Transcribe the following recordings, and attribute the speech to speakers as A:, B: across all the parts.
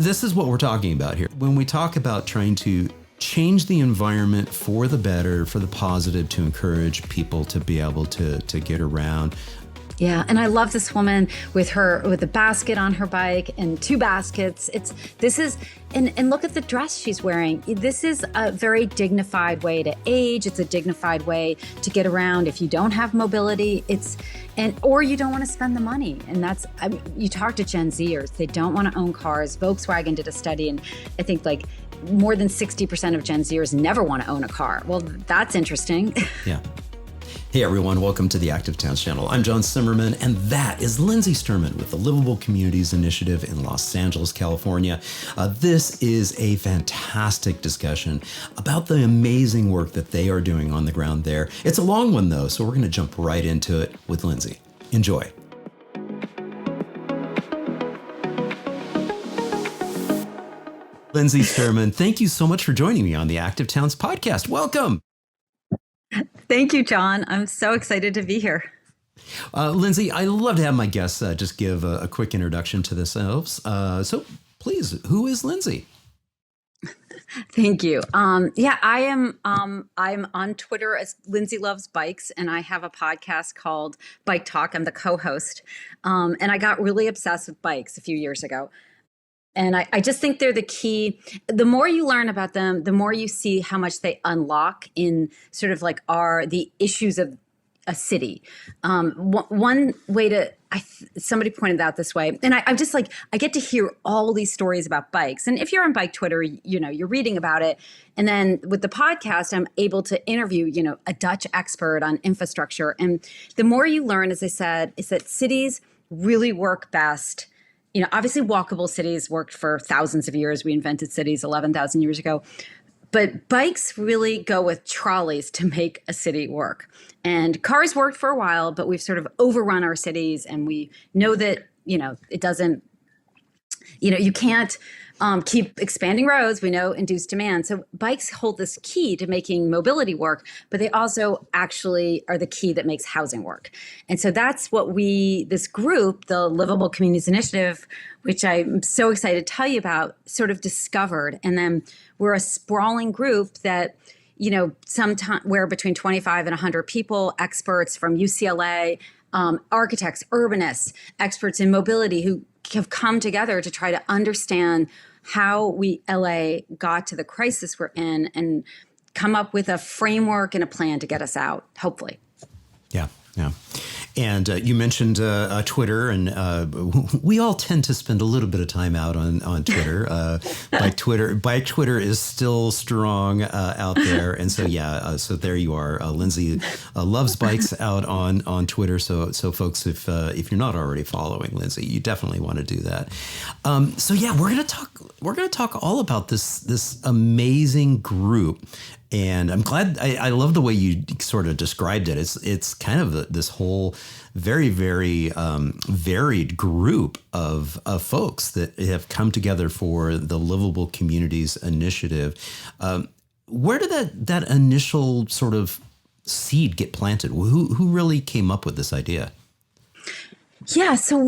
A: This is what we're talking about here. When we talk about trying to change the environment for the better, for the positive, to encourage people to be able to get around.
B: Yeah, and I love this woman with a basket on her bike and two baskets. And look at the dress she's wearing. This is a very dignified way to age. It's a dignified way to get around if you don't have mobility. Or you don't want to spend the money. And you talk to Gen Zers, they don't want to own cars. Volkswagen did a study, and I think like more than 60% of Gen Zers never want to own a car. Well, that's interesting.
A: Yeah. Hey everyone, welcome to the Active Towns channel. I'm John Simmerman, and that is Lindsay Sturman with the Livable Communities Initiative in Los Angeles, California. This is a fantastic discussion about the amazing work that they are doing on the ground there. It's a long one though, so we're going to jump right into it with Lindsay. Enjoy. Lindsay Sturman, thank you so much for joining me on the Active Towns podcast. Welcome.
B: Thank you, John. I'm so excited to be here.
A: Lindsay, I love to have my guests just give a quick introduction to themselves. So please, who is Lindsay?
B: Thank you. I am. I'm on Twitter as Lindsay Loves Bikes, and I have a podcast called Bike Talk. I'm the co-host, and I got really obsessed with bikes a few years ago. And I just think they're the key. The more you learn about them, the more you see how much they unlock in sort of like the issues of a city. One way somebody pointed out this way, and I'm just like, I get to hear all these stories about bikes. And if you're on bike Twitter, you're reading about it. And then with the podcast, I'm able to interview, a Dutch expert on infrastructure. And the more you learn, as I said, is that cities really work best. Obviously walkable cities worked for thousands of years. We invented cities 11,000 years ago. But bikes really go with trolleys to make a city work. And cars worked for a while, but we've sort of overrun our cities. And we know that, it doesn't, you can't keep expanding roads. We know induced demand. So bikes hold this key to making mobility work, but they also actually are the key that makes housing work. And so that's what this group, the Livable Communities Initiative, which I'm so excited to tell you about, sort of discovered. And then we're a sprawling group that, sometimes we're between 25 and 100 people, experts from UCLA, architects, urbanists, experts in mobility who have come together to try to understand how LA got to the crisis we're in and come up with a framework and a plan to get us out, hopefully. Yeah.
A: And you mentioned Twitter, and we all tend to spend a little bit of time out on Twitter. Bike Twitter is still strong out there. And so, so there you are. Lindsay loves bikes out on Twitter. So folks, if you're not already following Lindsay, you definitely want to do that. We're going to talk all about this amazing group. And I'm glad, I love the way you sort of described it. It's kind of this whole very, very varied group of folks that have come together for the Livable Communities Initiative. Where did that initial sort of seed get planted? Who really came up with this idea?
B: Yeah, so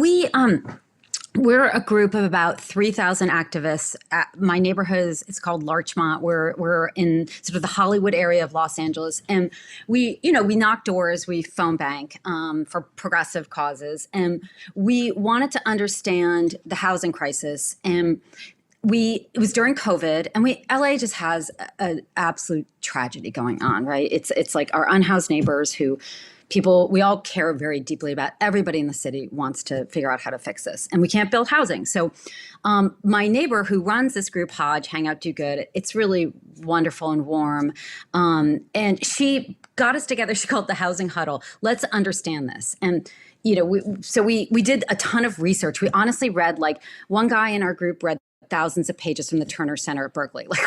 B: we're a group of about 3,000 activists. My neighborhood it's called Larchmont. We're in sort of the Hollywood area of Los Angeles. And we knock doors, we phone bank for progressive causes. And we wanted to understand the housing crisis. And it was during COVID, and LA just has an absolute tragedy going on, right? It's like our unhoused neighbors we all care very deeply about. Everybody in the city wants to figure out how to fix this, and we can't build housing. So my neighbor who runs this group, Hodge, Hang Out, Do Good, it's really wonderful and warm. And she got us together. She called it the Housing Huddle. Let's understand this. And we did a ton of research. We honestly read, like, one guy in our group read thousands of pages from the Turner Center at Berkeley. Like,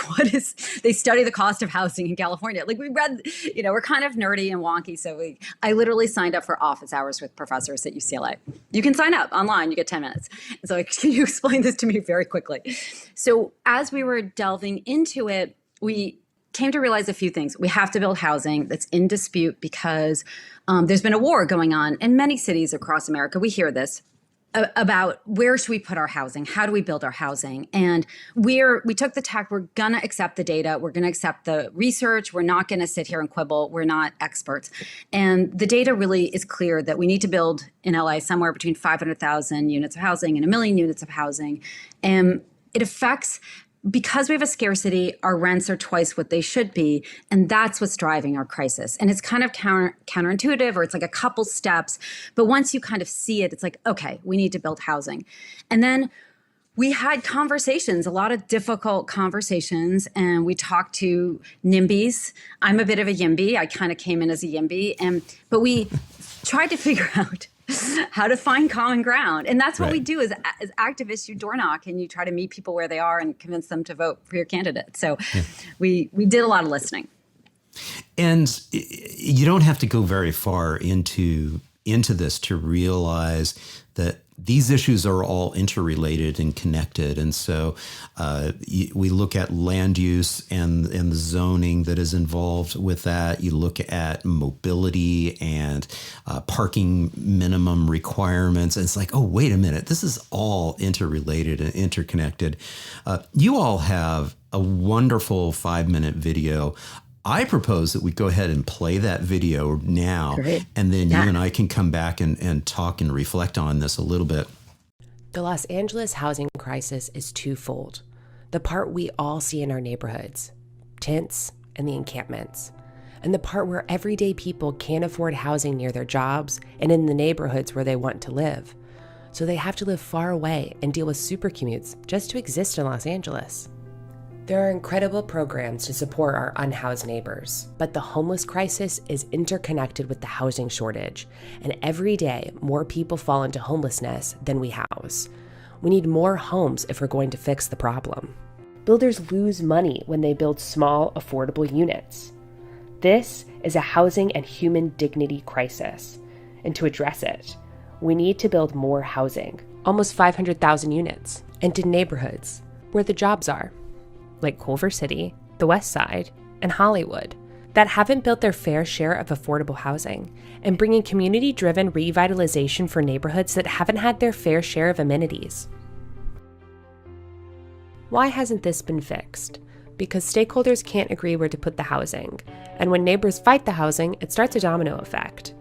B: they study the cost of housing in California. Like, we read, we're kind of nerdy and wonky. So I literally signed up for office hours with professors at UCLA. You can sign up online, you get 10 minutes. So can you explain this to me very quickly? So as we were delving into it, we came to realize a few things. We have to build housing that's in dispute because there's been a war going on in many cities across America. We hear this. about where should we put our housing? How do we build our housing? And we took the tack, we're going to accept the data. We're going to accept the research. We're not going to sit here and quibble. We're not experts. And the data really is clear that we need to build in LA somewhere between 500,000 units of housing and 1 million units of housing. And it affects, because we have a scarcity, our rents are twice what they should be. And that's what's driving our crisis. And it's kind of counterintuitive, or it's like a couple steps. But once you kind of see it, it's like, okay, we need to build housing. And then we had conversations, a lot of difficult conversations, and we talked to NIMBYs. I'm a bit of a YIMBY. I kind of came in as a YIMBY. But we tried to figure out how to find common ground. And that's what we do as activists. You door knock and you try to meet people where they are and convince them to vote for your candidate. So we did a lot of listening.
A: And you don't have to go very far into this to realize that these issues are all interrelated and connected. And so we look at land use and the zoning that is involved with that. You look at mobility and parking minimum requirements. And it's like, oh, wait a minute, this is all interrelated and interconnected. You all have a wonderful 5-minute video. I propose that we go ahead and play that video now. Great. And then you and I can come back and talk and reflect on this a little bit.
C: The Los Angeles housing crisis is twofold. The part we all see in our neighborhoods, tents and the encampments, and the part where everyday people can't afford housing near their jobs and in the neighborhoods where they want to live. So they have to live far away and deal with super commutes just to exist in Los Angeles. There are incredible programs to support our unhoused neighbors, but the homeless crisis is interconnected with the housing shortage, and every day more people fall into homelessness than we house. We need more homes if we're going to fix the problem. Builders lose money when they build small, affordable units. This is a housing and human dignity crisis, and to address it, we need to build more housing, almost 500,000 units, and in neighborhoods where the jobs are, like Culver City, the West Side, and Hollywood, that haven't built their fair share of affordable housing, and bringing community-driven revitalization for neighborhoods that haven't had their fair share of amenities. Why hasn't this been fixed? Because stakeholders can't agree where to put the housing, and when neighbors fight the housing, it starts a domino effect.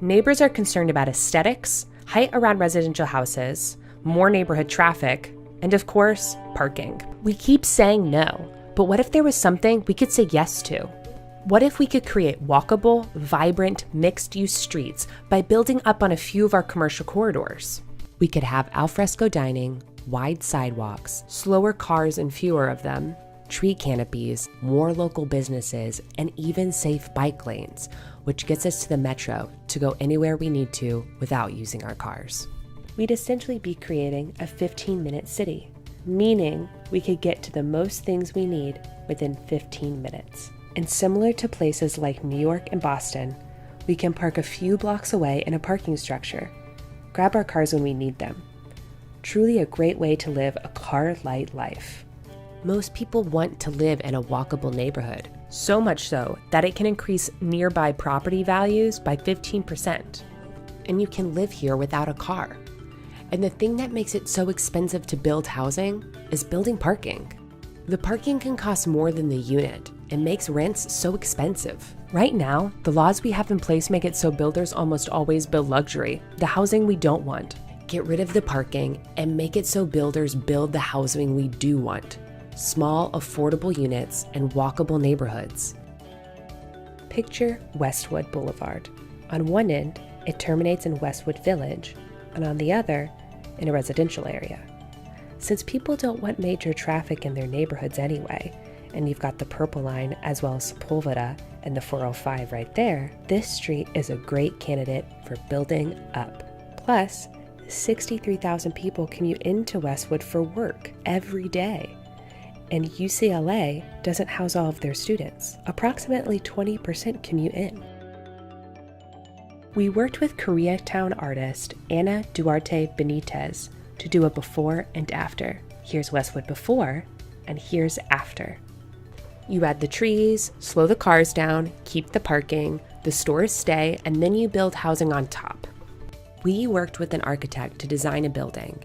C: Neighbors are concerned about aesthetics, height around residential houses, more neighborhood traffic, and of course, parking. We keep saying no, but what if there was something we could say yes to? What if we could create walkable, vibrant, mixed-use streets by building up on a few of our commercial corridors? We could have alfresco dining, wide sidewalks, slower cars and fewer of them, tree canopies, more local businesses, and even safe bike lanes, which gets us to the metro to go anywhere we need to without using our cars. We'd essentially be creating a 15-minute city, meaning we could get to the most things we need within 15 minutes. And similar to places like New York and Boston, we can park a few blocks away in a parking structure, grab our cars when we need them. Truly a great way to live a car-light life. Most people want to live in a walkable neighborhood, so much so that it can increase nearby property values by 15%. And you can live here without a car. And the thing that makes it so expensive to build housing is building parking. The parking can cost more than the unit and makes rents so expensive. Right now, the laws we have in place make it so builders almost always build luxury, the housing we don't want. Get rid of the parking and make it so builders build the housing we do want. Small, affordable units and walkable neighborhoods. Picture Westwood Boulevard. On one end, it terminates in Westwood Village, and on the other, in a residential area. Since people don't want major traffic in their neighborhoods anyway, and you've got the Purple Line as well as Sepulveda and the 405 right there, this street is a great candidate for building up. Plus, 63,000 people commute into Westwood for work every day. And UCLA doesn't house all of their students. Approximately 20% commute in. We worked with Koreatown artist Ana Duarte Benitez to do a before and after. Here's Westwood before, and here's after. You add the trees, slow the cars down, keep the parking, the stores stay, and then you build housing on top. We worked with an architect to design a building,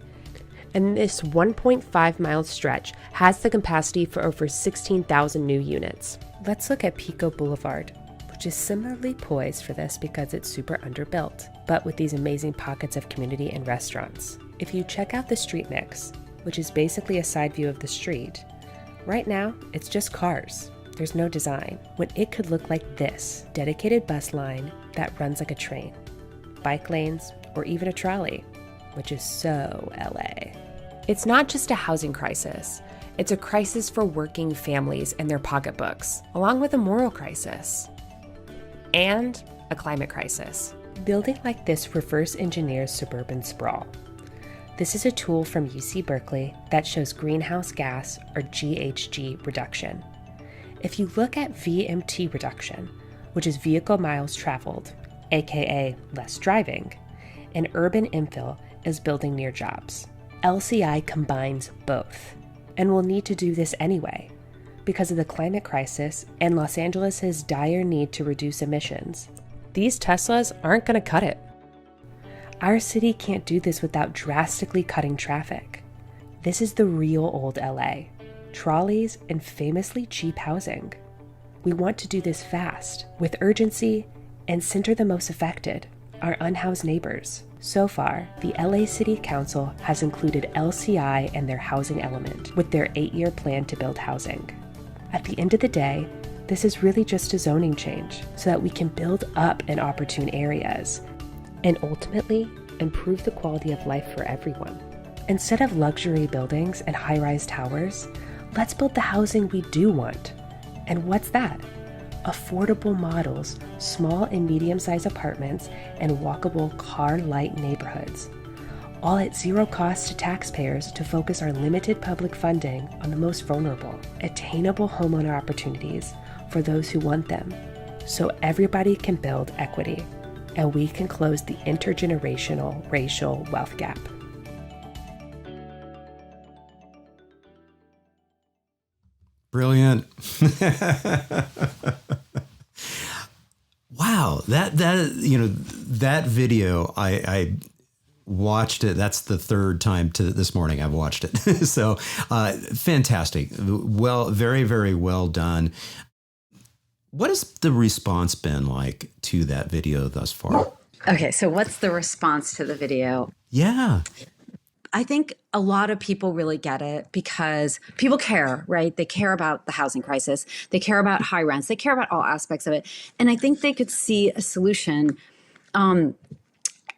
C: and this 1.5-mile stretch has the capacity for over 16,000 new units. Let's look at Pico Boulevard, which is similarly poised for this because it's super underbuilt, but with these amazing pockets of community and restaurants. If you check out the street mix, which is basically a side view of the street, right now it's just cars. There's no design, when it could look like this: dedicated bus line that runs like a train, bike lanes, or even a trolley, which is so LA. It's not just a housing crisis, it's a crisis for working families and their pocketbooks, along with a moral crisis. And a climate crisis. Building like this reverse engineers suburban sprawl. This is a tool from UC Berkeley that shows greenhouse gas, or GHG, reduction. If you look at VMT reduction, which is vehicle miles traveled, aka less driving, and urban infill is building near jobs. LCI combines both, and will need to do this anyway, because of the climate crisis and Los Angeles' dire need to reduce emissions. These Teslas aren't going to cut it. Our city can't do this without drastically cutting traffic. This is the real old LA. Trolleys and famously cheap housing. We want to do this fast, with urgency, and center the most affected, our unhoused neighbors. So far, the LA City Council has included LCI and their housing element with their 8-year plan to build housing. At the end of the day, this is really just a zoning change so that we can build up in opportune areas and ultimately improve the quality of life for everyone. Instead of luxury buildings and high-rise towers, let's build the housing we do want. And what's that? Affordable models, small and medium-sized apartments, and walkable car-light neighborhoods, all at zero cost to taxpayers to focus our limited public funding on the most vulnerable, attainable homeowner opportunities for those who want them, so everybody can build equity, and we can close the intergenerational racial wealth gap.
A: Brilliant. Wow. That video, I watched it. That's the third time this morning I've watched it. So fantastic. Well, very, very well done. What has the response been like to that video thus far?
B: Okay, so what's the response to the video?
A: Yeah.
B: I think a lot of people really get it because people care, right? They care about the housing crisis. They care about high rents. They care about all aspects of it. And I think they could see a solution.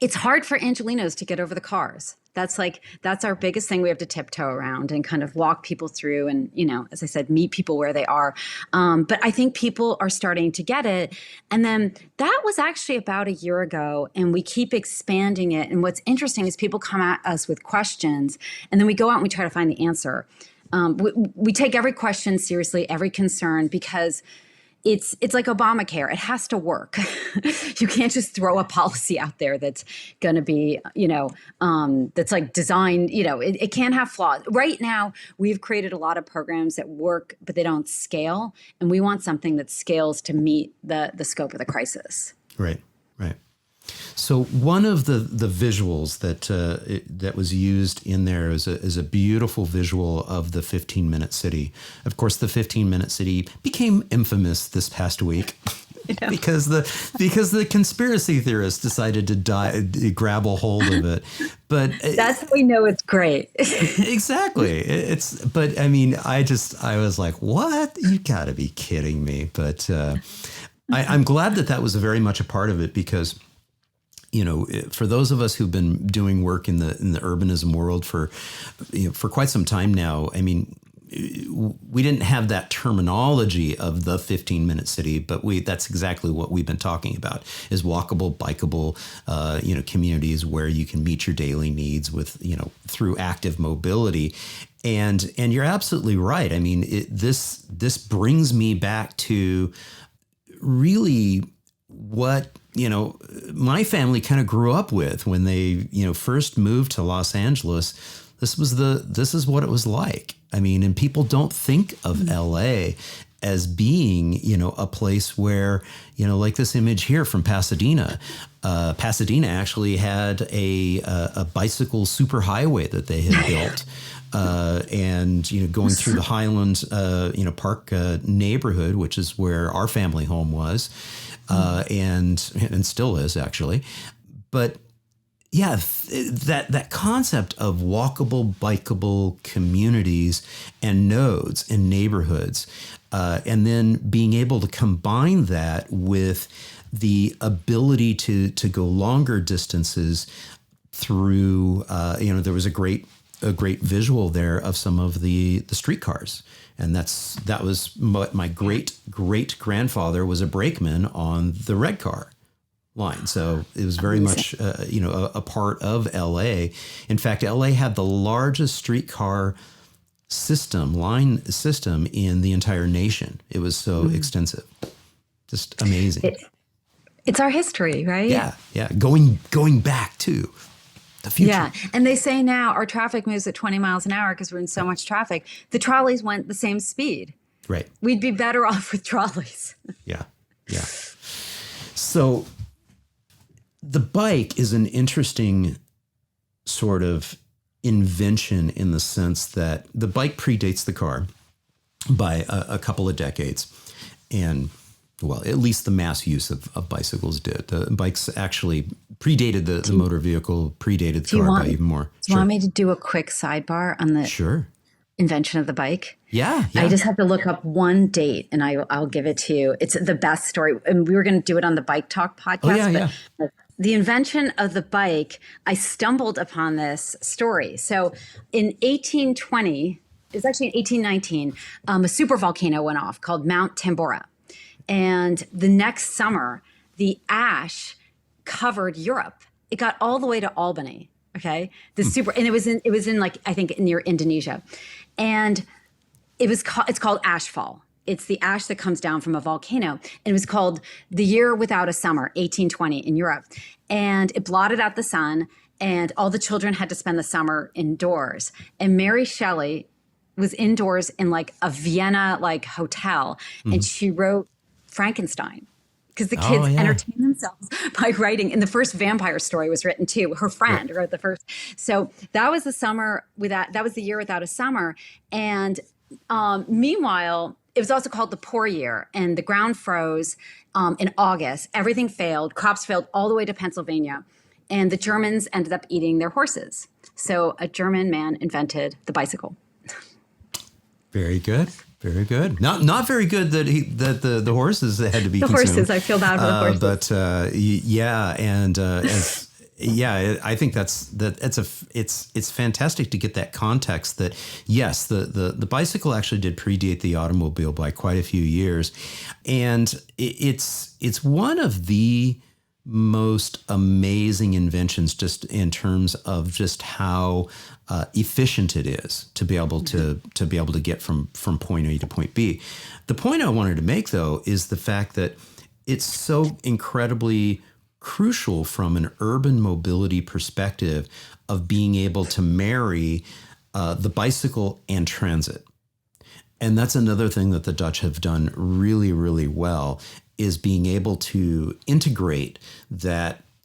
B: It's hard for Angelenos to get over the cars. That's our biggest thing we have to tiptoe around and kind of walk people through and, as I said, meet people where they are. But I think people are starting to get it. And then that was actually about a year ago, and we keep expanding it. And what's interesting is people come at us with questions, and then we go out and we try to find the answer. We take every question seriously, every concern, because it's like Obamacare. It has to work. You can't just throw a policy out there that's going to be, that's like designed, it can't have flaws. Right now, we've created a lot of programs that work, but they don't scale. And we want something that scales to meet the scope of the crisis.
A: Right. So one of the visuals that was used in there is a beautiful visual of the 15-minute city. Of course, the 15-minute city became infamous this past week because the conspiracy theorists decided to grab a hold of it. But
B: that's how we know it's great.
A: Exactly. I was like, what? You got to be kidding me. But I'm glad that was very much a part of it because, for those of us who've been doing work in the urbanism world for quite some time now, we didn't have that terminology of the 15-minute city, but that's exactly what we've been talking about is walkable, bikeable, communities where you can meet your daily needs with, through active mobility. And you're absolutely right. This brings me back to really what my family kind of grew up with when they first moved to Los Angeles. This is what it was like, I mean, and people don't think of LA as being, a place where, like this image here from Pasadena. Pasadena actually had a bicycle superhighway that they had built. And going through the Highlands, Park neighborhood, which is where our family home was, and still is actually. But yeah, that concept of walkable, bikeable communities and nodes and neighborhoods, and then being able to combine that with the ability to go longer distances through, there was a great visual there of some of the streetcars. And that was my great grandfather was a brakeman on the red car line. So it was very much, a part of LA. In fact, LA had the largest streetcar line system in the entire nation. It was so extensive, just amazing.
B: It's our history, right?
A: Yeah. Going back to the future.
B: Yeah. And they say now our traffic moves at 20 miles an hour because we're in so much traffic. The trolleys went the same speed.
A: Right.
B: We'd be better off with trolleys.
A: Yeah. So the bike is an interesting sort of invention in the sense that the bike predates the car by a couple of decades. And well, at least the mass use of bicycles did. The bikes actually predated the motor vehicle, predated the car by even more.
B: Do you want me to do a quick sidebar on the invention of the bike?
A: Yeah.
B: I just have to look up one date and I'll give it to you. It's the best story. And we were going to do it on the Bike Talk podcast. But the invention of the bike, I stumbled upon this story. So in 1820, it was actually in 1819, a super volcano went off called Mount Tambora. And the next summer, the ash covered Europe. It got all the way to Albany. Okay, and it was in like I think near Indonesia, and it's called ashfall. It's the ash that comes down from a volcano, and it was called the year without a summer, 1820 in Europe, and it blotted out the sun, and all the children had to spend the summer indoors. And Mary Shelley was indoors in like a Vienna hotel, and she wrote Frankenstein because the kids entertain themselves by writing. And the first vampire story was written too. Her friend wrote the first. So that was the summer that was the year without a summer. And meanwhile, it was also called the poor year, and the ground froze in August. Everything failed. Crops failed all the way to Pennsylvania. And the Germans ended up eating their horses. So a German man invented the bicycle.
A: Very good. Very good. Not very good that the horses had to be consumed.
B: Horses. I feel bad for the horses.
A: But I think it's fantastic to get that context that yes, the bicycle actually did predate the automobile by quite a few years, and it's one of the most amazing inventions just in terms of just how efficient it is to be able to get from point A to point B. The point I wanted to make though is the fact that it's so incredibly crucial from an urban mobility perspective of being able to marry the bicycle and transit. And that's another thing that the Dutch have done really, really well is being able to integrate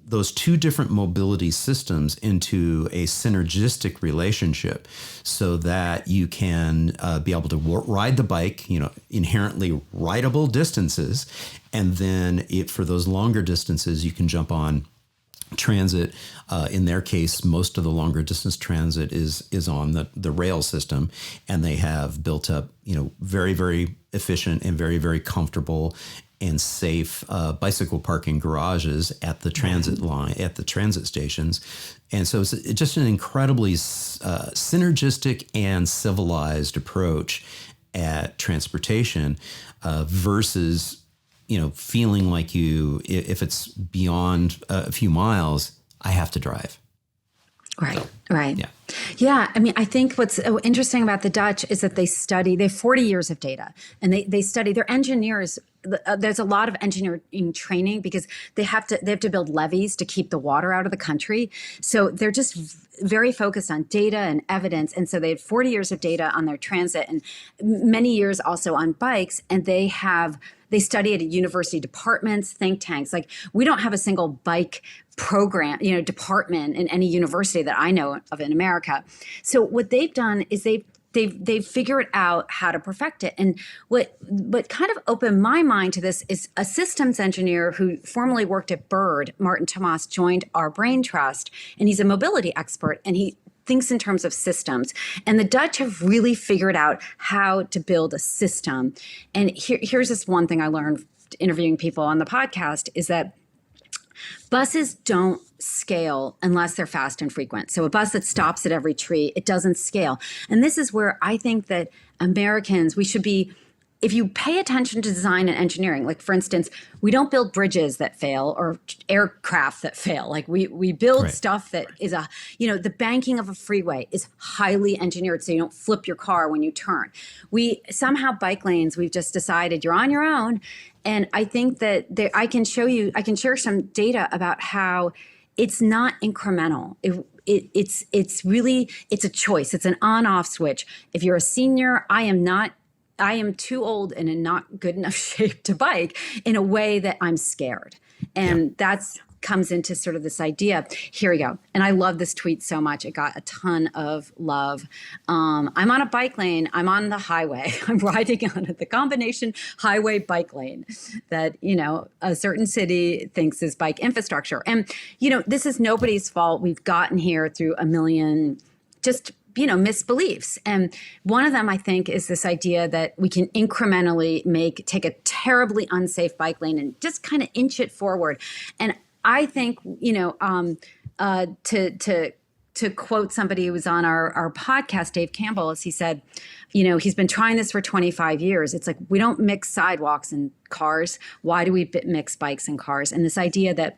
A: those two different mobility systems into a synergistic relationship so that you can be able to ride the bike, inherently rideable distances. And then for those longer distances, you can jump on transit. In their case, most of the longer distance transit is on the rail system, and they have built up, very, very efficient and very, very comfortable and safe bicycle parking garages at the transit line, at the transit stations. And so it's just an incredibly synergistic and civilized approach at transportation versus, feeling like if it's beyond a few miles, I have to drive.
B: Right. Yeah. I mean, I think what's so interesting about the Dutch is that they have 40 years of data, and they study, their engineers there's a lot of engineering training because they have to build levees to keep the water out of the country. So they're just very focused on data and evidence. And so they had 40 years of data on their transit and many years also on bikes. And they study at university departments, think tanks. Like, we don't have a single bike program, department in any university that I know of in America. So what they've done is they've figured out how to perfect it. And what kind of opened my mind to this is a systems engineer who formerly worked at Bird, Martin Tomas, joined our brain trust, and he's a mobility expert, and he thinks in terms of systems. And the Dutch have really figured out how to build a system. And here's this one thing I learned interviewing people on the podcast is that buses don't scale unless they're fast and frequent. So a bus that stops at every tree, it doesn't scale. And this is where I think that Americans, we should be, if you pay attention to design and engineering, like for instance, we don't build bridges that fail or aircraft that fail. Like we build stuff that is the banking of a freeway is highly engineered so you don't flip your car when you turn. We somehow bike lanes, we've just decided you're on your own. And I think that I can share some data about how it's not incremental. It's a choice. It's an on-off switch. If you're a senior, I am too old and in not good enough shape to bike in a way that I'm scared. And that's comes into sort of this idea. Here we go. And I love this tweet so much. It got a ton of love. I'm on a bike lane. I'm on the highway. I'm riding on the combination highway bike lane that, a certain city thinks is bike infrastructure. And, this is nobody's fault. We've gotten here through a million just misbeliefs. And one of them, I think, is this idea that we can incrementally take a terribly unsafe bike lane and just kind of inch it forward. And I think, to quote somebody who was on our podcast, Dave Campbell, as he said, he's been trying this for 25 years. It's like, we don't mix sidewalks and cars. Why do we mix bikes and cars? And this idea that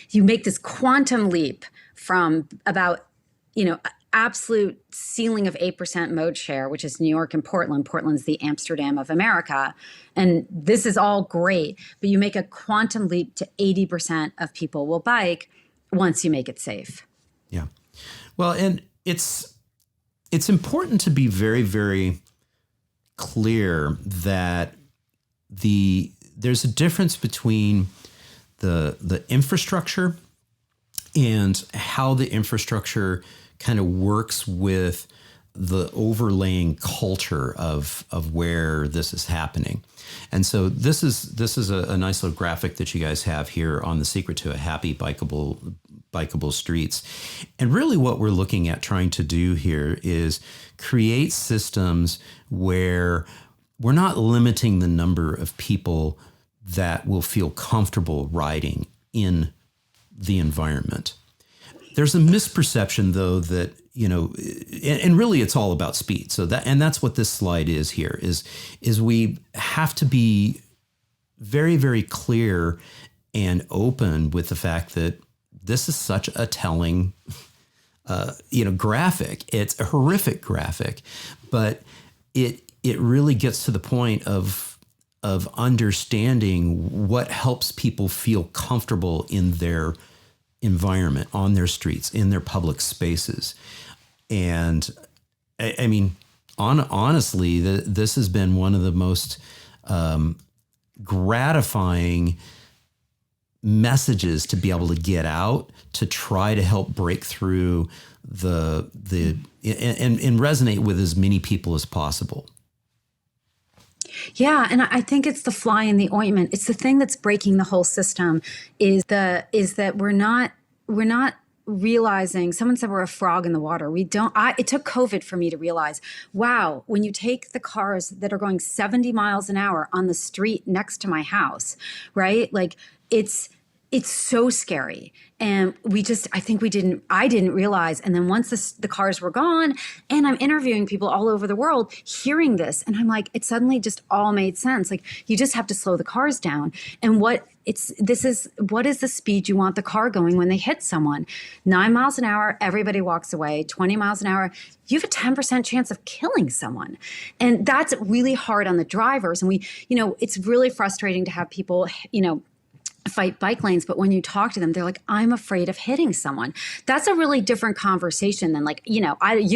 B: you make this quantum leap from about, absolute ceiling of 8% mode share, which is New York and Portland. Portland's the Amsterdam of America. And this is all great, but you make a quantum leap to 80% of people will bike once you make it safe.
A: Yeah. Well, and it's important to be very, very clear that there's a difference between the infrastructure and how the infrastructure kind of works with the overlaying culture of where this is happening. And so this is a nice little graphic that you guys have here on the secret to a happy bikeable streets. And really what we're looking at trying to do here is create systems where we're not limiting the number of people that will feel comfortable riding in the environment. There's a misperception, though, that, and really it's all about speed. So that's what this slide is here, is we have to be very, very clear and open with the fact that this is such a telling, graphic. It's a horrific graphic, but it really gets to the point of understanding what helps people feel comfortable in their environment, on their streets, in their public spaces. And I mean, honestly, this has been one of the most gratifying messages to be able to get out to try to help break through and resonate with as many people as possible.
B: Yeah, and I think it's the fly in the ointment. It's the thing that's breaking the whole system. Is that we're not realizing. Someone said we're a frog in the water. We don't. It took COVID for me to realize. Wow, when you take the cars that are going 70 miles an hour on the street next to my house, right? Like It's so scary. And I didn't realize. And then once the cars were gone and I'm interviewing people all over the world hearing this, and I'm like, it suddenly just all made sense. Like, you just have to slow the cars down. And what is the speed you want the car going when they hit someone? 9 miles an hour, everybody walks away. 20 miles an hour, you have a 10% chance of killing someone. And that's really hard on the drivers. And it's really frustrating to have people, fight bike lanes, but when you talk to them, they're like, I'm afraid of hitting someone. That's a really different conversation than like, you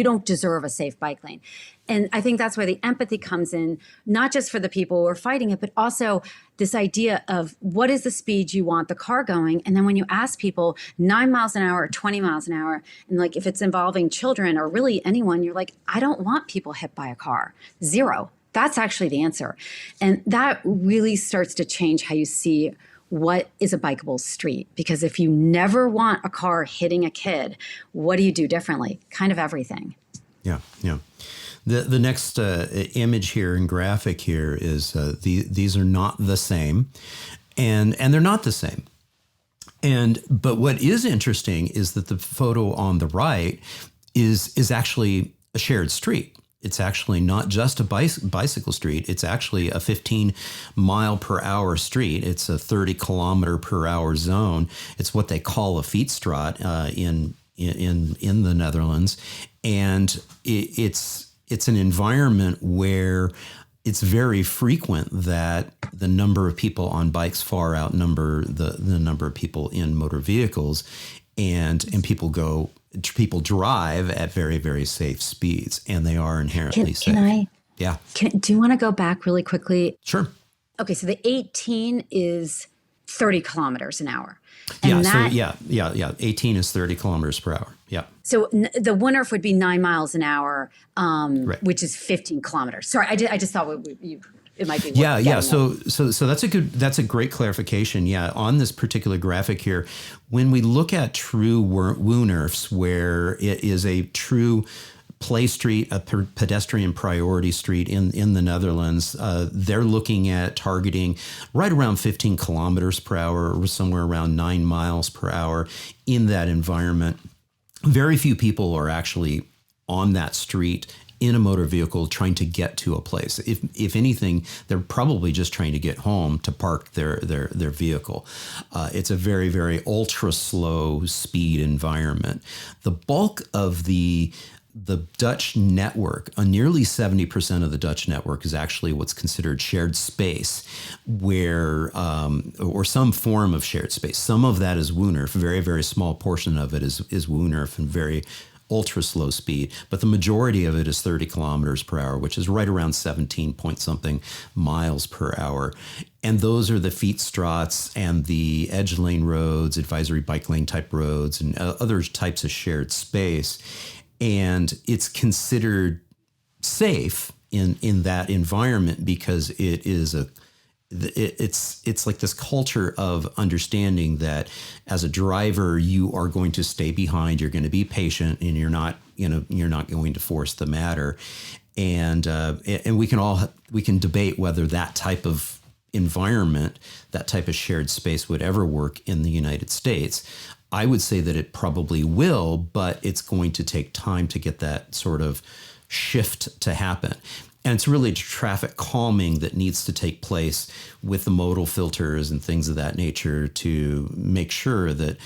B: don't deserve a safe bike lane. And I think that's where the empathy comes in, not just for the people who are fighting it, but also this idea of what is the speed you want the car going. And then when you ask people 9 miles an hour or 20 miles an hour, and like if it's involving children or really anyone, you're like, I don't want people hit by a car. 0. That's actually the answer. And that really starts to change how you see what is a bikeable street. Because if you never want a car hitting a kid, what do you do differently? Kind of everything.
A: Yeah, yeah. The next image here and graphic here is these are not the same, and they're not the same. But what is interesting is that the photo on the right is actually a shared street. It's actually not just a bicycle street. It's actually a 15 mile per hour street. It's a 30 kilometer per hour zone. It's what they call a fietsstraat in the Netherlands, and it's an environment where it's very frequent that the number of people on bikes far outnumber the number of people in motor vehicles, and people drive at very, very safe speeds, and they are inherently safe. Yeah.
B: Do you want to go back really quickly?
A: Sure.
B: Okay, so the 18 is 30 kilometers an hour. And
A: 18 is 30 kilometers per hour. Yeah.
B: So the Wunderf would be 9 miles an hour,
A: right,
B: which is 15 kilometers. Sorry, I just thought it might be.
A: Yeah. So that's a great clarification. Yeah. On this particular graphic here, when we look at true Wunderfs, where it is a true play street, a pedestrian priority street in the Netherlands, they're looking at targeting right around 15 kilometers per hour, or somewhere around 9 miles per hour in that environment. Very few people are actually on that street in a motor vehicle trying to get to a place. If anything, they're probably just trying to get home to park their vehicle. It's a very, very ultra slow speed environment. The bulk of the Dutch network, nearly 70% of the Dutch network, is actually what's considered shared space, where or some form of shared space. Some of that is Wunderf. Very, very small portion of it is Wunderf, and very ultra slow speed, but the majority of it is 30 kilometers per hour, which is right around 17 point something miles per hour. And those are the fietsstraats and the edge lane roads, advisory bike lane type roads, and other types of shared space. And it's considered safe in that environment because it is it's like this culture of understanding that as a driver, you are going to stay behind, you're going to be patient, and you're not going to force the matter. And we can debate whether that type of environment, that type of shared space would ever work in the United States. I would say that it probably will, but it's going to take time to get that sort of shift to happen. And it's really traffic calming that needs to take place with the modal filters and things of that nature to make sure that,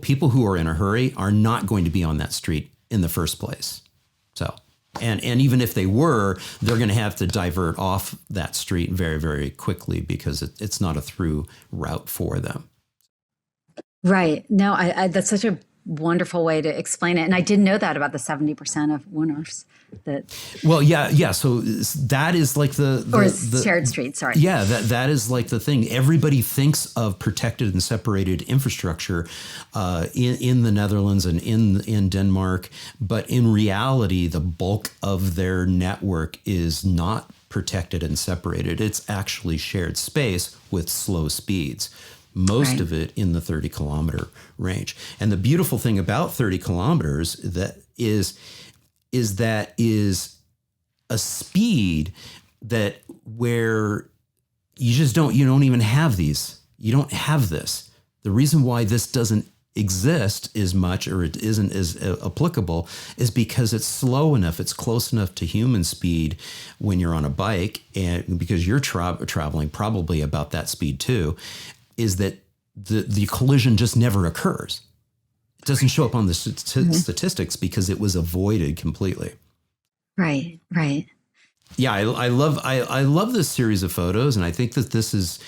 A: people who are in a hurry are not going to be on that street in the first place. So, and even if they were, they're going to have to divert off that street very, very quickly because it's not a through route for them.
B: Right. No, I that's such a wonderful way to explain it. And I didn't know that about the 70% of Wunderfs.
A: Well, yeah. So that is like the
B: shared street. Sorry.
A: Yeah, that is like the thing. Everybody thinks of protected and separated infrastructure in the Netherlands and in Denmark, but in reality, the bulk of their network is not protected and separated. It's actually shared space with slow speeds. Most of it in the 30 kilometer range. And the beautiful thing about 30 kilometers is a speed that where you don't even have these. You don't have this The reason why this doesn't exist as much, or it isn't as applicable, is because it's slow enough, it's close enough to human speed when you're on a bike, and because you're traveling probably about that speed too, is that the collision just never occurs. It doesn't show up on the statistics because it was avoided completely.
B: Right.
A: Yeah, I love this series of photos, and I think that this is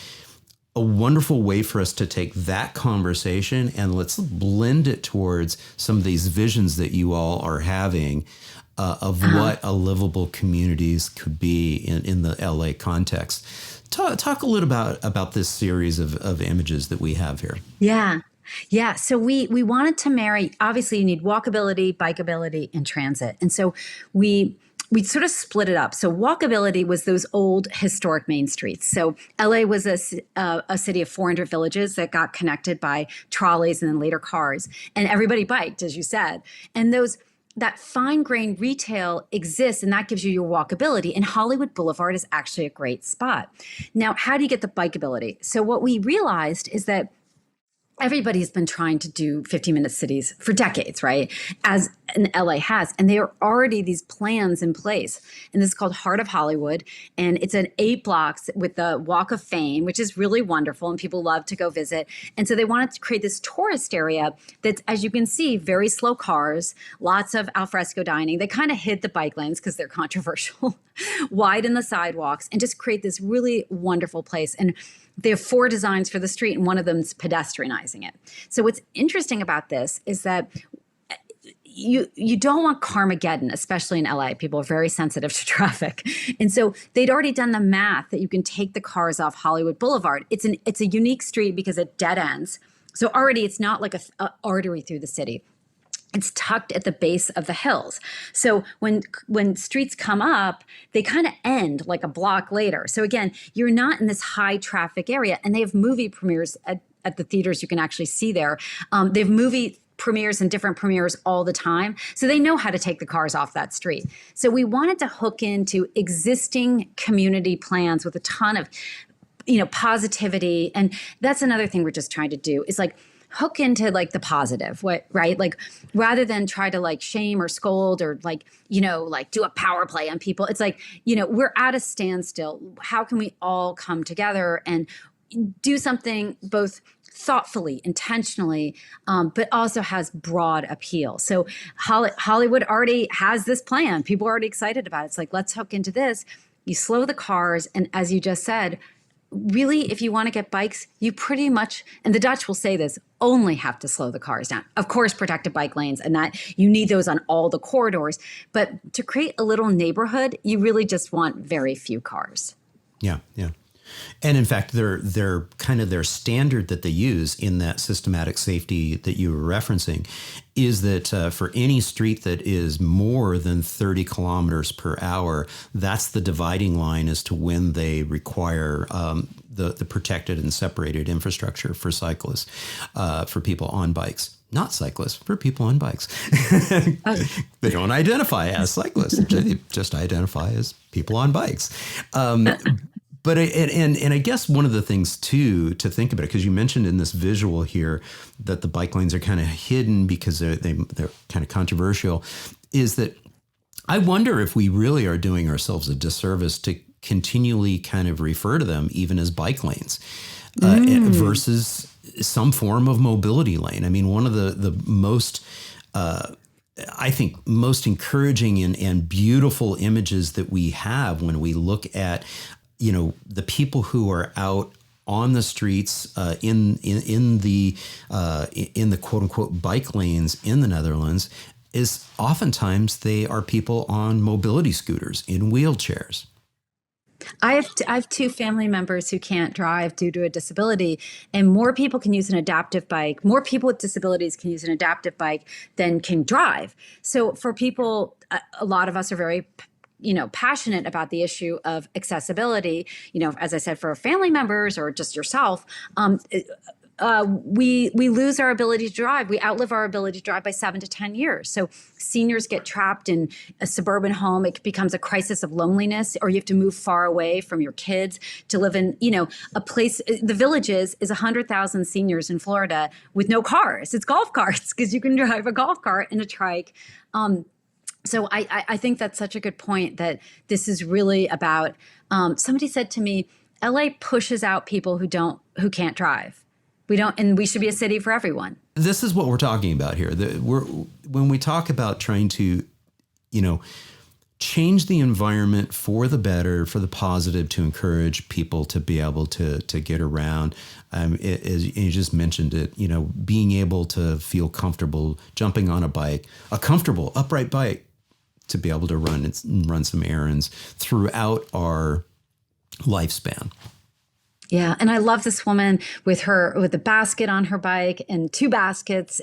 A: a wonderful way for us to take that conversation and let's blend it towards some of these visions that you all are having of what a livable communities could be in the LA context. Talk a little about this series of images that we have here.
B: Yeah. So we wanted to marry, obviously you need walkability, bikeability, and transit. And so we sort of split it up. So walkability was those old historic main streets. So LA was a city of 400 villages that got connected by trolleys and then later cars. And everybody biked, as you said. And that fine-grained retail exists, and that gives you your walkability. And Hollywood Boulevard is actually a great spot. Now, how do you get the bikeability? So what we realized is that everybody's been trying to do 15-minute cities for decades, right? As in LA has. And there are already these plans in place. And this is called Heart of Hollywood. And it's an 8 blocks with the Walk of Fame, which is really wonderful. And people love to go visit. And so they wanted to create this tourist area that's, as you can see, very slow cars, lots of alfresco dining. They kind of hid the bike lanes because they're controversial, widen the sidewalks, and just create this really wonderful place. And they have 4 designs for the street, and one of them is pedestrianizing it. So what's interesting about this is that you don't want Carmageddon, especially in LA. People are very sensitive to traffic. And so they'd already done the math that you can take the cars off Hollywood Boulevard. It's a unique street because it dead ends. So already it's not like a artery through the city. It's tucked at the base of the hills. So when streets come up, they kind of end like a block later. So again, you're not in this high traffic area. And they have movie premieres at the theaters you can actually see there. They have movie premieres and different premieres all the time. So they know how to take the cars off that street. So we wanted to hook into existing community plans with a ton of, positivity. And that's another thing we're just trying to do is like hook into like the positive, right? Like rather than try to like shame or scold or like do a power play on people. It's like, we're at a standstill. How can we all come together and do something both thoughtfully, intentionally, but also has broad appeal? So Hollywood already has this plan. People are already excited about it. It's like, let's hook into this. You slow the cars. And as you just said, really, if you want to get bikes, you pretty much, and the Dutch will say this, only have to slow the cars down. Of course, protected bike lanes, and that you need those on all the corridors. But to create a little neighborhood, you really just want very few cars.
A: Yeah. And in fact, they're kind of their standard that they use in that systematic safety that you were referencing is that for any street that is more than 30 kilometers per hour, that's the dividing line as to when they require the protected and separated infrastructure for cyclists, for people on bikes. Not cyclists, for people on bikes. They don't identify as cyclists. They just identify as people on bikes. But and I guess one of the things too to think about, because you mentioned in this visual here that the bike lanes are kind of hidden because they're kind of controversial, is that I wonder if we really are doing ourselves a disservice to continually kind of refer to them even as bike lanes versus some form of mobility lane. I mean, one of the most I think most encouraging and beautiful images that we have when we look at the people who are out on the streets in the quote unquote bike lanes in the Netherlands is oftentimes they are people on mobility scooters in wheelchairs.
B: I have 2 family members who can't drive due to a disability, and more people can use an adaptive bike. More people with disabilities can use an adaptive bike than can drive. So for people, a lot of us are very passionate about the issue of accessibility, as I said, for family members or just yourself. we lose our ability to drive. We outlive our ability to drive by 7 to 10 years. So seniors get trapped in a suburban home. It becomes a crisis of loneliness, or you have to move far away from your kids to live in, a place. The Villages is 100,000 seniors in Florida with no cars. It's golf carts, because you can drive a golf cart and a trike. So I think that's such a good point, that this is really about, somebody said to me, LA pushes out people who can't drive. And we should be a city for everyone.
A: This is what we're talking about here. When we talk about trying to, change the environment for the better, for the positive, to encourage people to be able to get around. As you just mentioned it, being able to feel comfortable jumping on a comfortable upright bike, to be able to run some errands throughout our lifespan.
B: Yeah. And I love this woman with the basket on her bike and 2 baskets.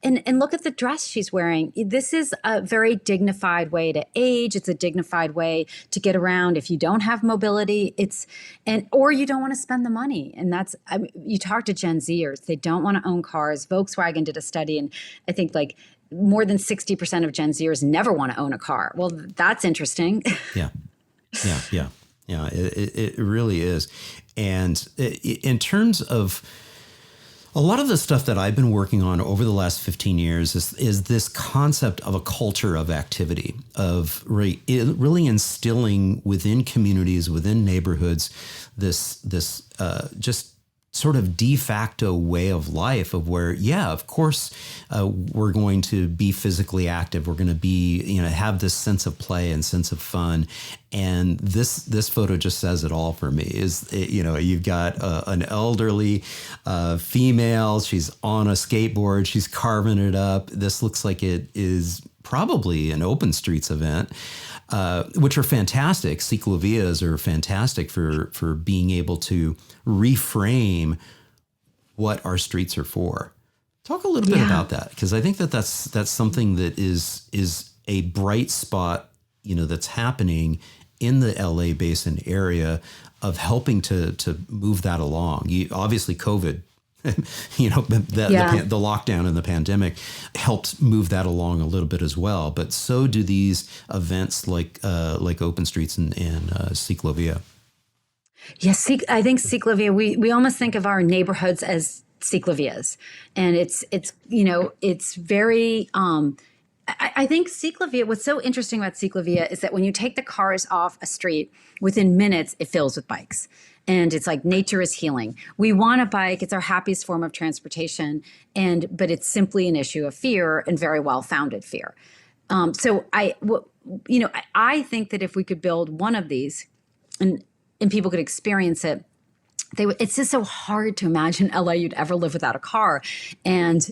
B: And look at the dress she's wearing. This is a very dignified way to age. It's a dignified way to get around if you don't have mobility. Or you don't want to spend the money. And you talk to Gen Zers, they don't want to own cars. Volkswagen did a study, and I think more than 60% of Gen Zers never want to own a car. Well, that's interesting.
A: Yeah. It really is. And in terms of a lot of the stuff that I've been working on over the last 15 years is this concept of a culture of activity, of really instilling within communities, within neighborhoods, this just sort of de facto way of life, of where, of course, we're going to be physically active. We're going to be, have this sense of play and sense of fun. And this photo just says it all for me. You've got an elderly female. She's on a skateboard. She's carving it up. This looks like it is probably an open streets event. Which are fantastic. Ciclovias are fantastic for being able to reframe what our streets are for. Talk a little bit about that, because I think that's something that is a bright spot, that's happening in the LA Basin area, of helping to move that along. Obviously, COVID. The lockdown and the pandemic helped move that along a little bit as well. But so do these events like Open Streets and Ciclovia.
B: Yes, I think Ciclovia, we almost think of our neighborhoods as Ciclovias. And it's very... I think Ciclovia, what's so interesting about Ciclovia is that when you take the cars off a street, within minutes, it fills with bikes. And it's like nature is healing. We want a bike. It's our happiest form of transportation. But it's simply an issue of fear, and very well-founded fear. So I think that if we could build one of these and people could experience it, it's just so hard to imagine LA you'd ever live without a car. And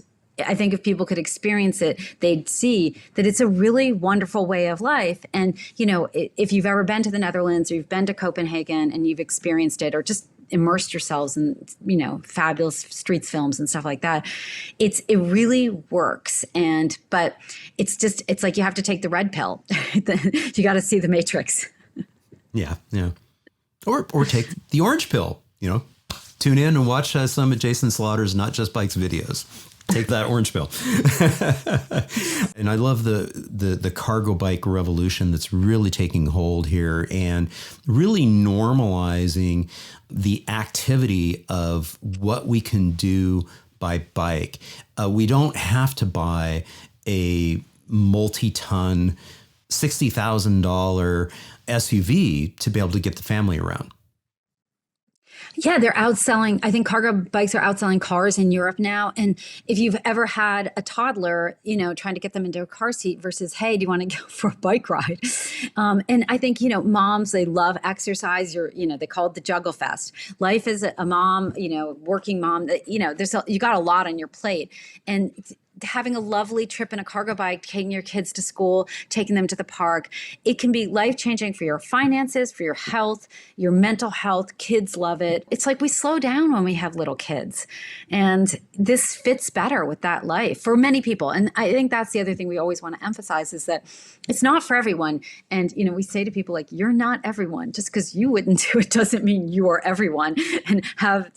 B: I think if people could experience it, they'd see that it's a really wonderful way of life. And, if you've ever been to the Netherlands, or you've been to Copenhagen and you've experienced it, or just immersed yourselves in, fabulous streets films and stuff like that, it really works. But it's like you have to take the red pill. You got to see the Matrix. Yeah.
A: Or take the orange pill, tune in and watch some of Jason Slaughter's Not Just Bikes videos. Take that orange pill. And I love the cargo bike revolution that's really taking hold here, and really normalizing the activity of what we can do by bike. We don't have to buy a multi-ton, $60,000 SUV to be able to get the family around.
B: Yeah, they're outselling. I think cargo bikes are outselling cars in Europe now. And if you've ever had a toddler, trying to get them into a car seat versus, hey, do you want to go for a bike ride? And I think, moms, they love exercise. They call it the juggle fest. Life as a mom, working mom, you got a lot on your plate. And having a lovely trip in a cargo bike, taking your kids to school, taking them to the park. It can be life-changing for your finances, for your health, your mental health. Kids love it. It's like we slow down when we have little kids. And this fits better with that life for many people. And I think that's the other thing we always want to emphasize is that it's not for everyone. And, we say to people like, you're not everyone. Just because you wouldn't do it doesn't mean you are everyone and have,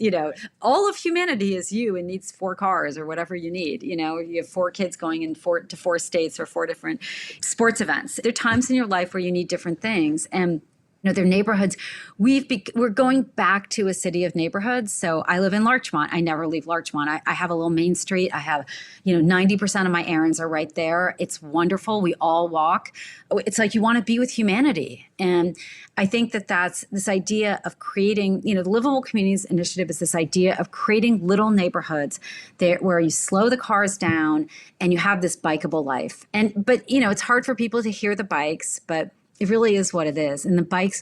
B: all of humanity is you and needs 4 cars or whatever you need. You have 4 kids going in to 4 states or 4 different sports events. There are times in your life where you need different things. And their neighborhoods. We're going back to a city of neighborhoods. So I live in Larchmont. I never leave Larchmont. I have a little main street. I have, 90% of my errands are right there. It's wonderful. We all walk. It's like you want to be with humanity. And I think that that's this idea of creating, the Livable Communities Initiative is this idea of creating little neighborhoods there where you slow the cars down and you have this bikeable life. But it's hard for people to hear the bikes, but it really is what it is. And the bikes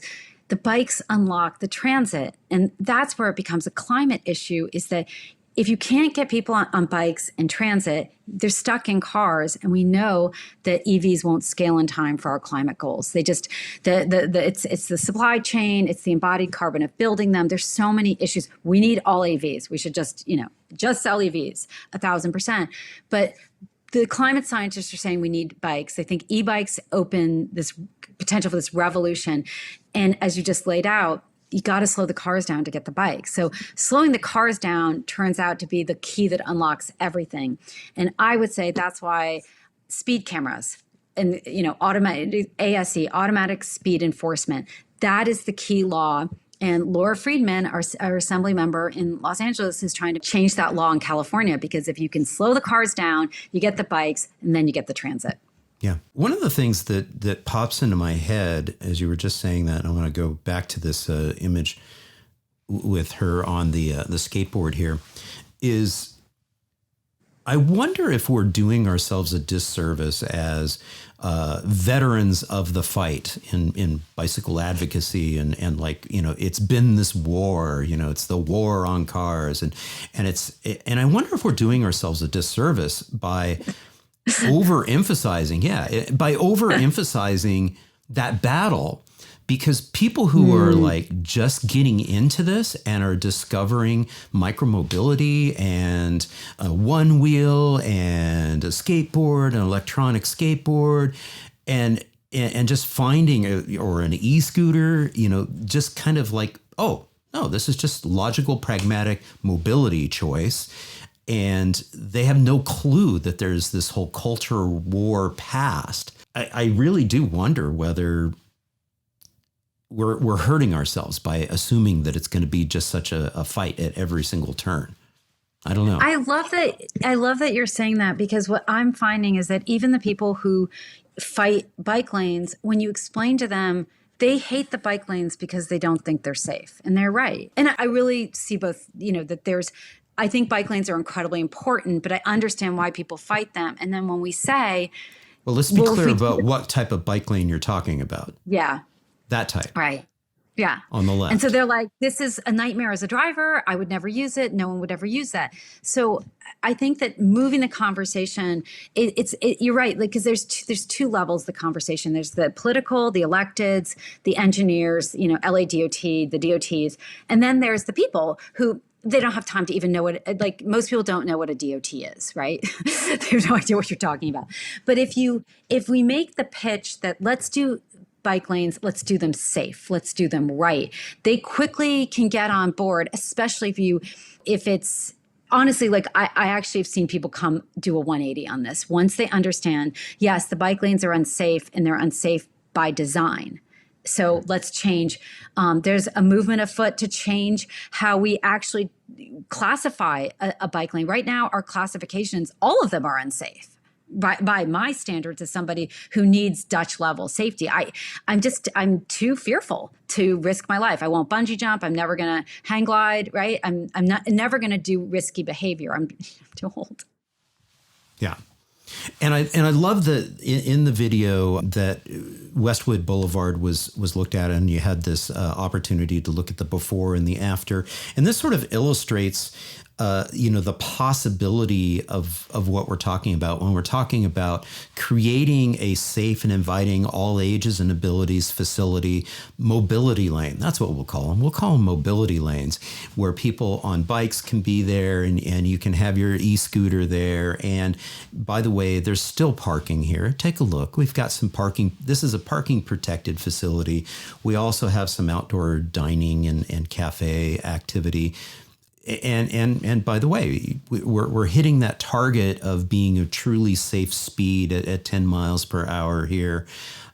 B: unlock the transit. And that's where it becomes a climate issue, is that if you can't get people on bikes and transit, they're stuck in cars. And we know that EVs won't scale in time for our climate goals. They just, it's the supply chain, it's the embodied carbon of building them. There's so many issues. We need all EVs. We should just sell EVs 1,000%. But the climate scientists are saying we need bikes. They think e-bikes open this potential for this revolution. And as you just laid out, you got to slow the cars down to get the bikes. So slowing the cars down turns out to be the key that unlocks everything. And I would say that's why speed cameras and, automatic ASE, automatic speed enforcement, that is the key law. And Laura Friedman, our assembly member in Los Angeles, is trying to change that law in California, because if you can slow the cars down, you get the bikes and then you get the transit.
A: Yeah. One of the things that pops into my head as you were just saying that, and I want to go back to this image with her on the skateboard here, is I wonder if we're doing ourselves a disservice as veterans of the fight in bicycle advocacy and it's been this war, it's the war on cars and I wonder if we're doing ourselves a disservice by overemphasizing that battle, because people who are like just getting into this and are discovering micromobility and a one wheel and a skateboard, an electronic skateboard, and just finding or an e-scooter, just kind of like, oh, no, this is just logical, pragmatic mobility choice. And they have no clue that there's this whole culture war past. I really do wonder whether we're hurting ourselves by assuming that it's going to be just such a fight at every single turn. I don't know.
B: I love that you're saying that, because what I'm finding is that even the people who fight bike lanes, when you explain to them, they hate the bike lanes because they don't think they're safe. And they're right. And I really see both, that I think bike lanes are incredibly important, but I understand why people fight them. And then when we say,
A: well, let's be clear about what type of bike lane you're talking about.
B: Yeah.
A: That type.
B: Right. Yeah.
A: On the left.
B: And so they're like, this is a nightmare as a driver. I would never use it. No one would ever use that. So I think that moving the conversation, you're right. Like, because there's two levels of the conversation. There's the political, the electeds, the engineers, LADOT, the DOTs. And then there's the people who, they don't have time to even know what, like most people don't know what a DOT is, right? They have no idea what you're talking about. But if we make the pitch that let's do bike lanes, let's do them safe, let's do them right, they quickly can get on board, especially if it's honestly, like I actually have seen people come do a 180 on this. Once they understand, yes, the bike lanes are unsafe and they're unsafe by design. So let's change. There's a movement afoot to change how we actually classify a bike lane. Right now, our classifications, all of them are unsafe. By my standards as somebody who needs Dutch level safety, I'm too fearful to risk my life. I won't bungee jump. I'm never going to hang glide, right? I'm never going to do risky behavior. I'm too old.
A: Yeah. And I love that in the video that Westwood Boulevard was looked at, and you had this opportunity to look at the before and the after. And this sort of illustrates the possibility of what we're talking about when we're talking about creating a safe and inviting all ages and abilities facility, mobility lane. That's what we'll call them. We'll call them mobility lanes, where people on bikes can be there, and you can have your e-scooter there. And by the way, there's still parking here. Take a look. We've got some parking. This is a parking protected facility. We also have some outdoor dining and cafe activity. And by the way, we're hitting that target of being a truly safe speed at 10 miles per hour here.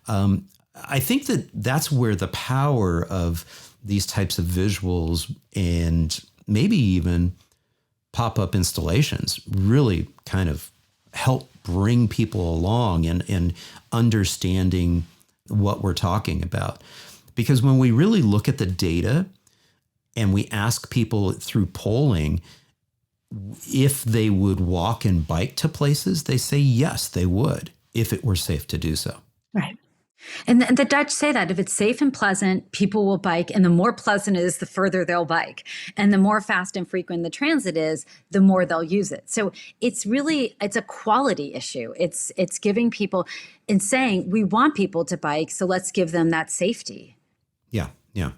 A: I think that's where the power of these types of visuals and maybe even pop-up installations really kind of help bring people along and understanding what we're talking about. Because when we really look at the data, and we ask people through polling if they would walk and bike to places, they say yes, they would, if it were safe to do so.
B: Right. And the Dutch say that if it's safe and pleasant, people will bike. And the more pleasant it is, the further they'll bike. And the more fast and frequent the transit is, the more they'll use it. So it's a quality issue. It's giving people and saying, we want people to bike, so let's give them that safety.
A: Yeah. Yeah.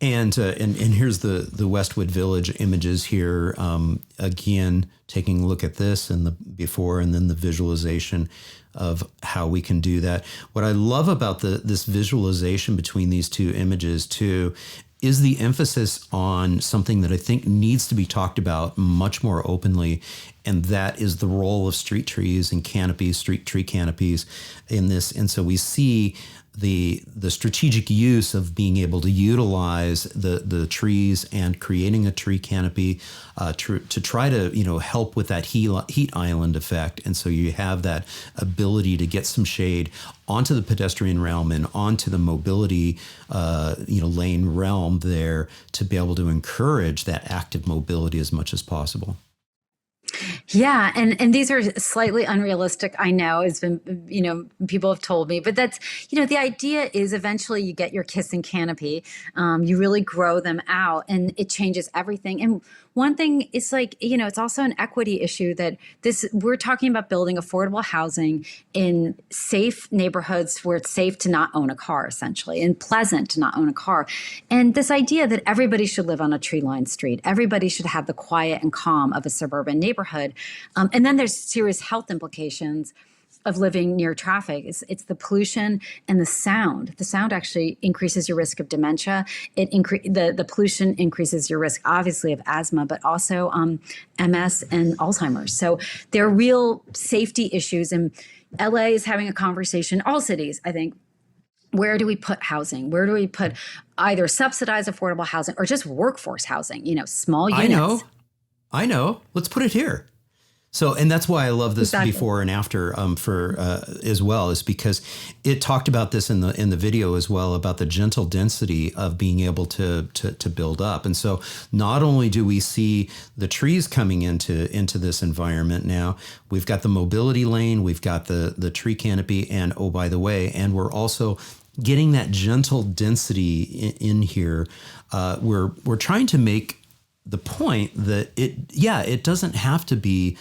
A: And here's the Westwood Village images here. Again, taking a look at this and the before and then the visualization of how we can do that. What I love about this visualization between these two images too is the emphasis on something that I think needs to be talked about much more openly, and that is the role of street trees and canopies, street tree canopies in this. And so we see the strategic use of being able to utilize the trees and creating a tree canopy to try to help with that heat island effect. And so you have that ability to get some shade onto the pedestrian realm and onto the mobility lane realm there to be able to encourage that active mobility as much as possible.
B: Yeah. And these are slightly unrealistic. I know it's been, people have told me, but that's, the idea is eventually you get your kissing canopy. You really grow them out and it changes everything. And one thing is it's also an equity issue that we're talking about building affordable housing in safe neighborhoods where it's safe to not own a car, essentially, and pleasant to not own a car. And this idea that everybody should live on a tree-lined street, everybody should have the quiet and calm of a suburban neighborhood. And then there's serious health implications of living near traffic. It's the pollution and the sound. The sound actually increases your risk of dementia. The pollution increases your risk, obviously, of asthma, but also MS and Alzheimer's. So there are real safety issues. And LA is having a conversation, all cities, I think. Where do we put housing? Where do we put either subsidized affordable housing or just workforce housing, small units?
A: I know. Let's put it here. So, and that's why I love this
B: Exactly.
A: before and after as well, is because it talked about this in the video as well, about the gentle density of being able to build up. And so not only do we see the trees coming into this environment now, we've got the mobility lane, we've got the tree canopy, and oh, by the way, and we're also getting that gentle density in here. We're trying to make the point that it doesn't have to be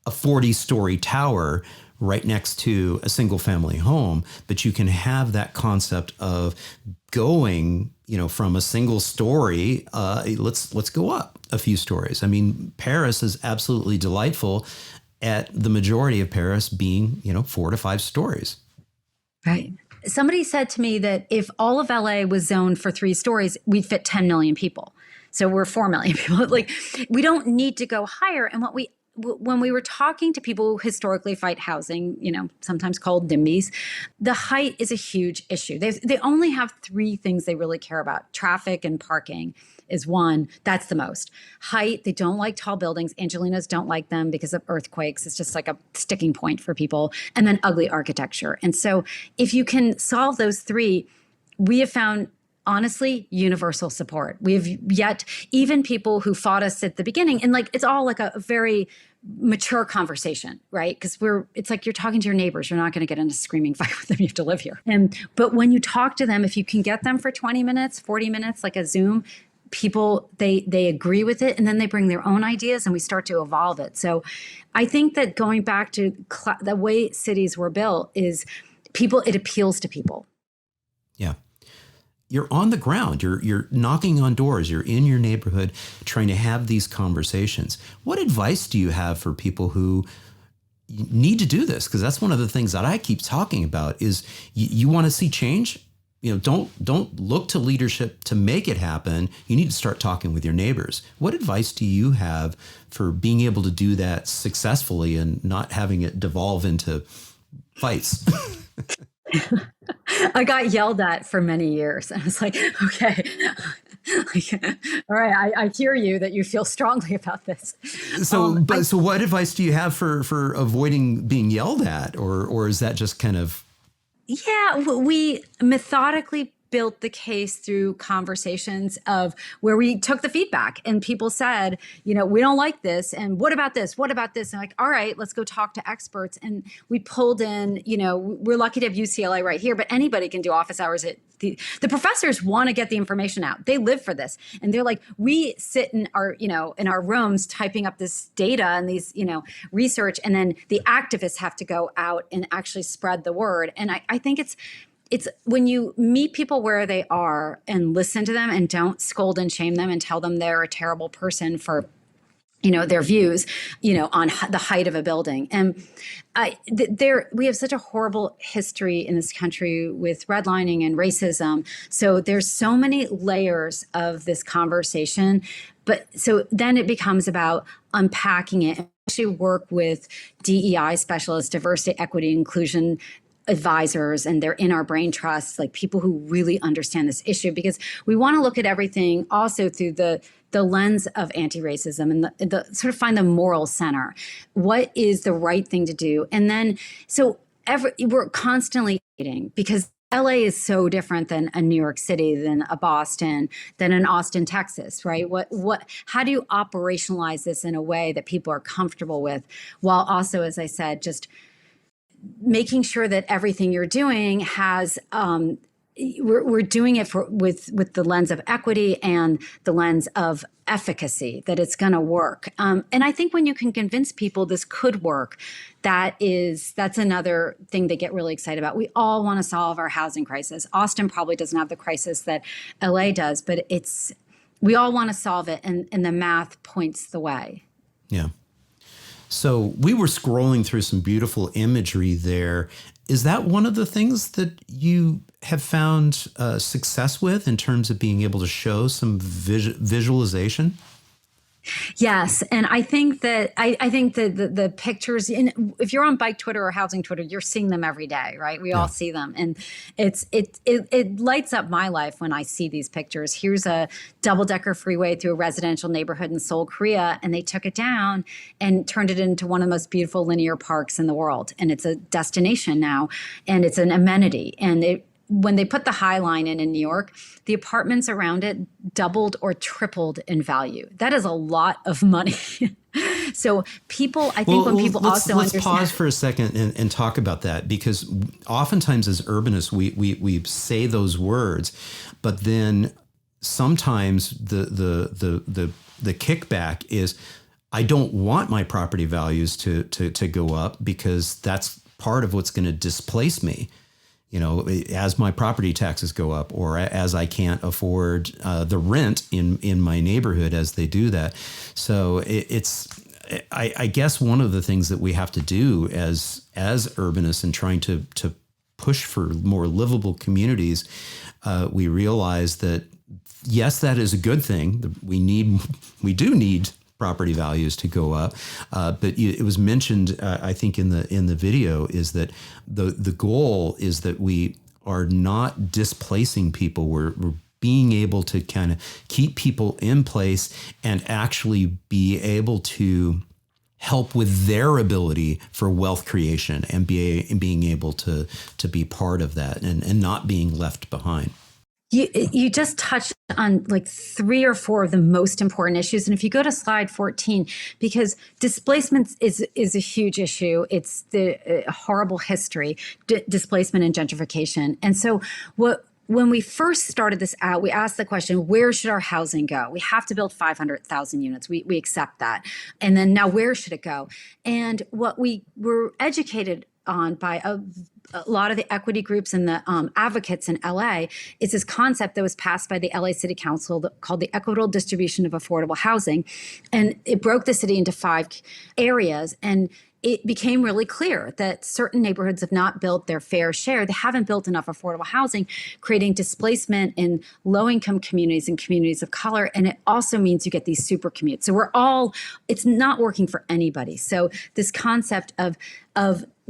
A: a 40-story tower right next to a single family home, but you can have that concept of going, from a single story, let's go up a few stories. I mean, Paris is absolutely delightful at the majority of Paris being, 4 to 5 stories.
B: Right. Somebody said to me that if all of LA was zoned for 3 stories, we'd fit 10 million people. So we're 4 million people. We don't need to go higher. And when we were talking to people who historically fight housing, sometimes called NIMBYs, the height is a huge issue. They only have 3 things they really care about. Traffic and parking is one. That's the most. Height, they don't like tall buildings. Angelinos don't like them because of earthquakes. It's just like a sticking point for people. And then ugly architecture. And so if you can solve those 3, we have found, honestly, universal support. We have yet, even people who fought us at the beginning, and it's all like a very mature conversation, right? Because it's like you're talking to your neighbors. You're not going to get in a screaming fight with them. You have to live here. But when you talk to them, if you can get them for 20 minutes, 40 minutes, like a Zoom, people, they agree with it, and then they bring their own ideas, and we start to evolve it. So I think that going back to the way cities were built is it appeals to people.
A: Yeah. You're on the ground. You're knocking on doors. You're in your neighborhood trying to have these conversations. What advice do you have for people who need to do this? Because that's one of the things that I keep talking about is you want to see change. Don't look to leadership to make it happen. You need to start talking with your neighbors. What advice do you have for being able to do that successfully and not having it devolve into fights?
B: I got yelled at for many years. I was like, okay, all right, I hear you that you feel strongly about this.
A: So what advice do you have for avoiding being yelled at, or is that just kind of?
B: Yeah, we methodically built the case through conversations of where we took the feedback and people said, we don't like this. And what about this? What about this? And like, all right, let's go talk to experts. And we pulled in, we're lucky to have UCLA right here, but anybody can do office hours at the professors want to get the information out. They live for this. And they're like, we sit in our, in our rooms typing up this data and these, research. And then the activists have to go out and actually spread the word. And I think it's when you meet people where they are and listen to them and don't scold and shame them and tell them they're a terrible person for, their views, on the height of a building. And we have such a horrible history in this country with redlining and racism. So there's so many layers of this conversation. But so then it becomes about unpacking it. I actually work with DEI specialists, diversity, equity, inclusion advisors, and they're in our brain trusts, like people who really understand this issue, because we want to look at everything also through the lens of anti-racism and the sort of find the moral center. What is the right thing to do? And then, we're constantly eating because LA is so different than a New York City, than a Boston, than an Austin, Texas, right? How do you operationalize this in a way that people are comfortable with, while also, as I said, just making sure that everything you're doing has, we're doing it with the lens of equity and the lens of efficacy, that it's going to work. And I think when you can convince people this could work, that's another thing they get really excited about. We all want to solve our housing crisis. Austin probably doesn't have the crisis that LA does, but we all want to solve it, and the math points the way.
A: Yeah. So we were scrolling through some beautiful imagery there. Is that one of the things that you have found success with in terms of being able to show some visualization?
B: Yes, and I think that the pictures, if you're on bike Twitter or housing Twitter, you're seeing them every day, right? We all see them, and it lights up my life when I see these pictures. Here's a double-decker freeway through a residential neighborhood in Seoul, Korea, and they took it down and turned it into one of the most beautiful linear parks in the world, and it's a destination now, and it's an amenity, and when they put the High Line in New York, the apartments around it doubled or tripled in value. That is a lot of money. So people, I think let's
A: pause for a second and talk about that, because oftentimes as urbanists, we say those words, but then sometimes the kickback is, I don't want my property values to go up, because that's part of what's going to displace me. As my property taxes go up, or as I can't afford the rent in my neighborhood as they do that. So I guess one of the things that we have to do as urbanists and trying to push for more livable communities, we realize that, yes, that is a good thing. We do need property values to go up, but it was mentioned, I think in the video, is that the goal is that we are not displacing people. We're being able to kind of keep people in place and actually be able to help with their ability for wealth creation and being able to be part of that and not being left behind.
B: You just touched on like 3 or 4 of the most important issues. And if you go to slide 14, because displacement is a huge issue. It's the horrible history, displacement and gentrification. And so what when we first started this out, we asked the question, where should our housing go? We have to build 500,000 units. We accept that. And then now where should it go? And what we were educated on by a lot of the equity groups and the advocates in LA is this concept that was passed by the LA City Council called the Equitable Distribution of Affordable Housing. And it broke the city into 5 areas. And it became really clear that certain neighborhoods have not built their fair share. They haven't built enough affordable housing, creating displacement in low-income communities and communities of color. And it also means you get these super commutes. So it's not working for anybody. So this concept of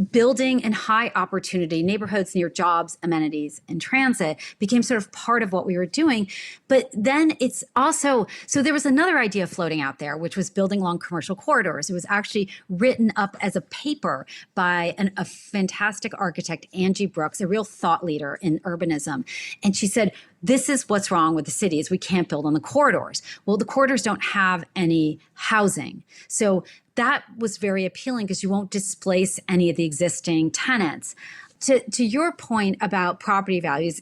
B: building in high opportunity neighborhoods near jobs, amenities, and transit became sort of part of what we were doing. But then it's also, so there was another idea floating out there, which was building along commercial corridors. It was actually written up as a paper by a fantastic architect, Angie Brooks, a real thought leader in urbanism. And she said, this is what's wrong with the city is we can't build on the corridors. Well, the corridors don't have any housing. So that was very appealing because you won't displace any of the existing tenants. To your point about property values,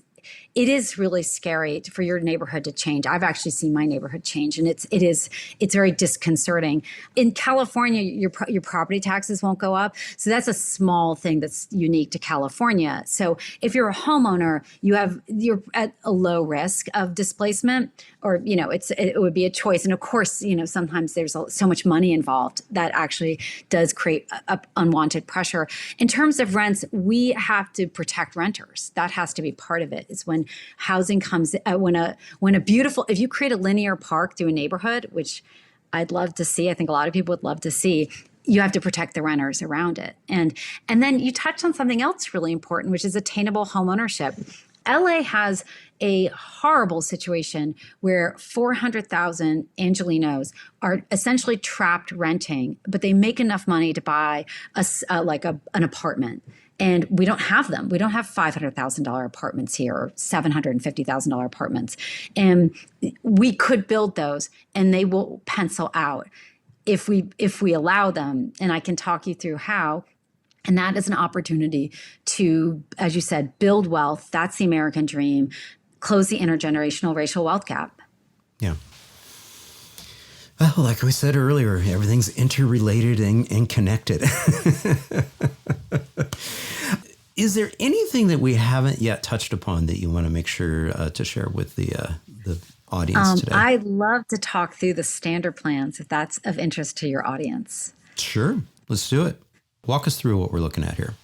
B: it is really scary for your neighborhood to change. I've actually seen my neighborhood change, and it's very disconcerting. In California, your property taxes won't go up, so that's a small thing that's unique to California. So if you're a homeowner, you're at a low risk of displacement, or it would be a choice. And of course, sometimes there's so much money involved that actually does create unwanted pressure. In terms of rents, we have to protect renters. That has to be part of it. Is when housing comes, if you create a linear park through a neighborhood, which I'd love to see, I think a lot of people would love to see, you have to protect the renters around it. And then you touched on something else really important, which is attainable home ownership. LA has a horrible situation where 400,000 Angelenos are essentially trapped renting, but they make enough money to buy an apartment. And we don't have them. We don't have $500,000 apartments here or $750,000 apartments. And we could build those and they will pencil out if we allow them. And I can talk you through how. And that is an opportunity to, as you said, build wealth. That's the American dream. Close the intergenerational racial wealth gap.
A: Yeah. Well, like we said earlier, everything's interrelated and connected. Is there anything that we haven't yet touched upon that you want to make sure to share with the audience today?
B: I'd love to talk through the standard plans if that's of interest to your audience.
A: Sure. Let's do it. Walk us through what we're looking at here.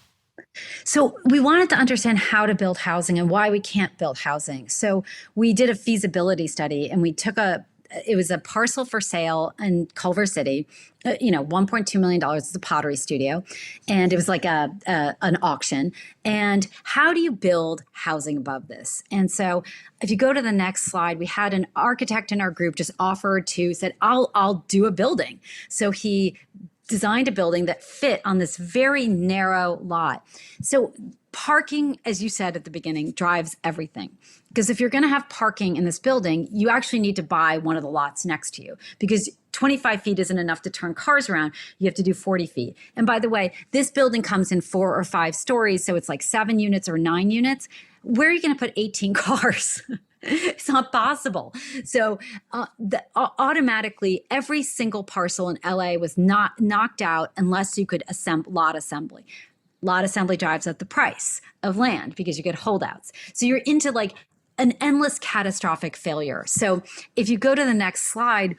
B: So we wanted to understand how to build housing and why we can't build housing. So we did a feasibility study and we took it was a parcel for sale in Culver City, $1.2 million. It's a pottery studio. And it was like an auction. And how do you build housing above this? And so if you go to the next slide, we had an architect in our group just said, I'll do a building. So he designed a building that fit on this very narrow lot. So parking, as you said at the beginning, drives everything. Because if you're going to have parking in this building, you actually need to buy one of the lots next to you because 25 feet isn't enough to turn cars around. You have to do 40 feet. And by the way, this building comes in 4 or 5 stories. So it's like 7 units or 9 units. Where are you going to put 18 cars? It's not possible. So automatically, every single parcel in LA was not knocked out unless you could lot assembly. Lot assembly drives up the price of land because you get holdouts. So you're into like an endless catastrophic failure. So if you go to the next slide,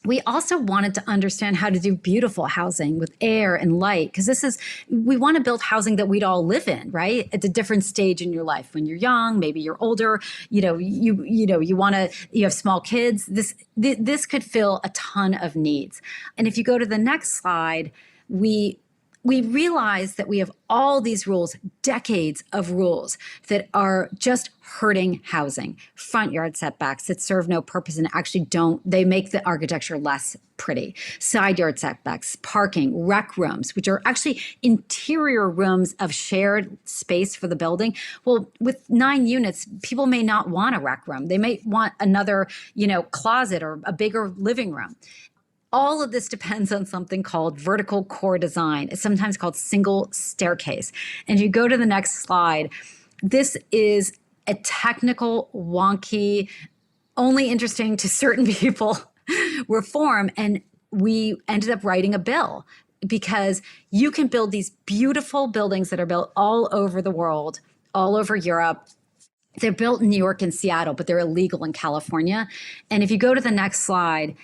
B: we also wanted to understand how to do beautiful housing with air and light, because we want to build housing that we'd all live in, right? At a different stage in your life. When you're young, maybe you're older, you have small kids. This could fill a ton of needs. And if you go to the next slide, we realize that we have all these rules, decades of rules that are just hurting housing. Front yard setbacks that serve no purpose and actually they make the architecture less pretty. Side yard setbacks, parking, rec rooms, which are actually interior rooms of shared space for the building. Well, with 9 units, people may not want a rec room. They may want another, closet or a bigger living room. All of this depends on something called vertical core design. It's sometimes called single staircase. And if you go to the next slide, this is a technical, wonky, only interesting to certain people reform. And we ended up writing a bill because you can build these beautiful buildings that are built all over the world, all over Europe. They're built in New York and Seattle, but they're illegal in California. And if you go to the next slide,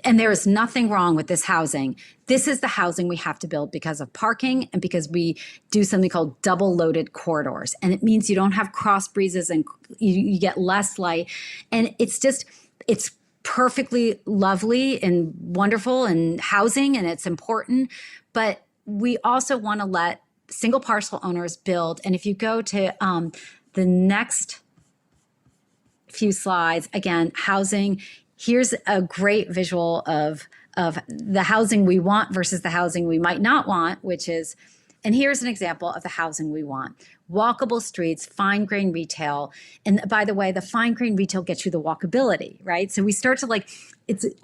B: and there is nothing wrong with this housing. This is the housing we have to build because of parking and because we do something called double loaded corridors. And it means you don't have cross breezes and you get less light. And it's perfectly lovely and wonderful and housing, and it's important. But we also want to let single parcel owners build. And if you go to the next few slides, again, housing. Here's a great visual of the housing we want versus the housing we might not want, which is, and here's an example of the housing we want. Walkable streets, fine grain retail. And by the way, the fine grain retail gets you the walkability, right? So we start to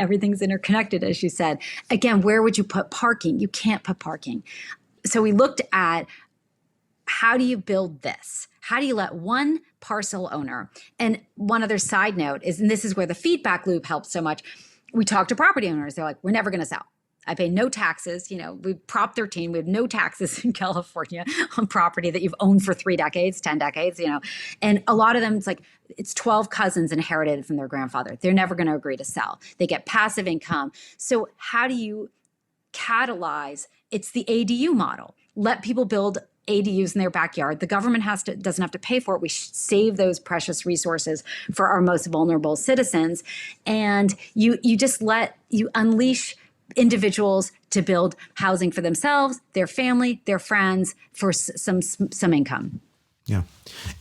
B: everything's interconnected, as you said. Again, where would you put parking? You can't put parking. So we looked at, how do you build this? How do you let one parcel owner? And one other side note is, and this is where the feedback loop helps so much. We talk to property owners. They're like, we're never going to sell. I pay no taxes. We Prop 13, we have no taxes in California on property that you've owned for 3 decades, 10 decades, And a lot of them, it's 12 cousins inherited from their grandfather. They're never going to agree to sell. They get passive income. So how do you catalyze? It's the ADU model. Let people build ADUs in their backyard. The government doesn't have to pay for it. We save those precious resources for our most vulnerable citizens. And you unleash individuals to build housing for themselves, their family, their friends, for some income.
A: Yeah.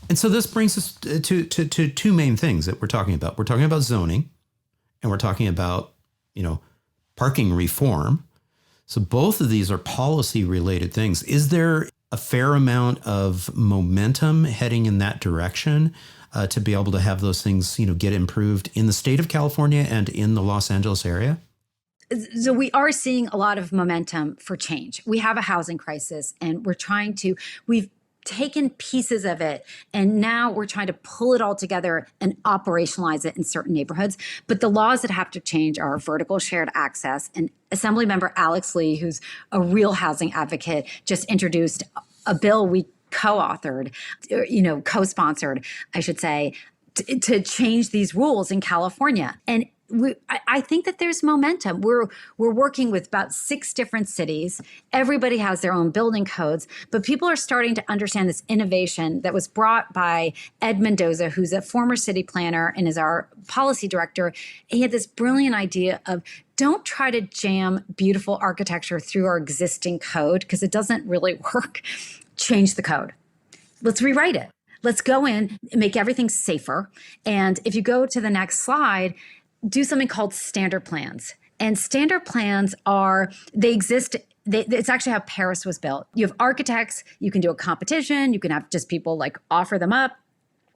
A: And so this brings us to two main things that we're talking about. We're talking about zoning, and we're talking about, parking reform. So both of these are policy related things. Is there a fair amount of momentum heading in that direction to be able to have those things, get improved in the state of California and in the Los Angeles area?
B: So we are seeing a lot of momentum for change. We have a housing crisis, and we've taken pieces of it, and now we're trying to pull it all together and operationalize it in certain neighborhoods. But the laws that have to change are vertical shared access. And Assemblymember Alex Lee, who's a real housing advocate, just introduced a bill we co-authored, co-sponsored, I should say, to change these rules in California. And I think that there's momentum. We're working with about 6 different cities. Everybody has their own building codes, but people are starting to understand this innovation that was brought by Ed Mendoza, who's a former city planner and is our policy director. He had this brilliant idea of, don't try to jam beautiful architecture through our existing code because it doesn't really work. Change the code. Let's rewrite it. Let's go in and make everything safer. And if you go to the next slide, do something called standard plans. And standard plans they exist. It's actually how Paris was built. You have architects, you can do a competition, you can have just people offer them up.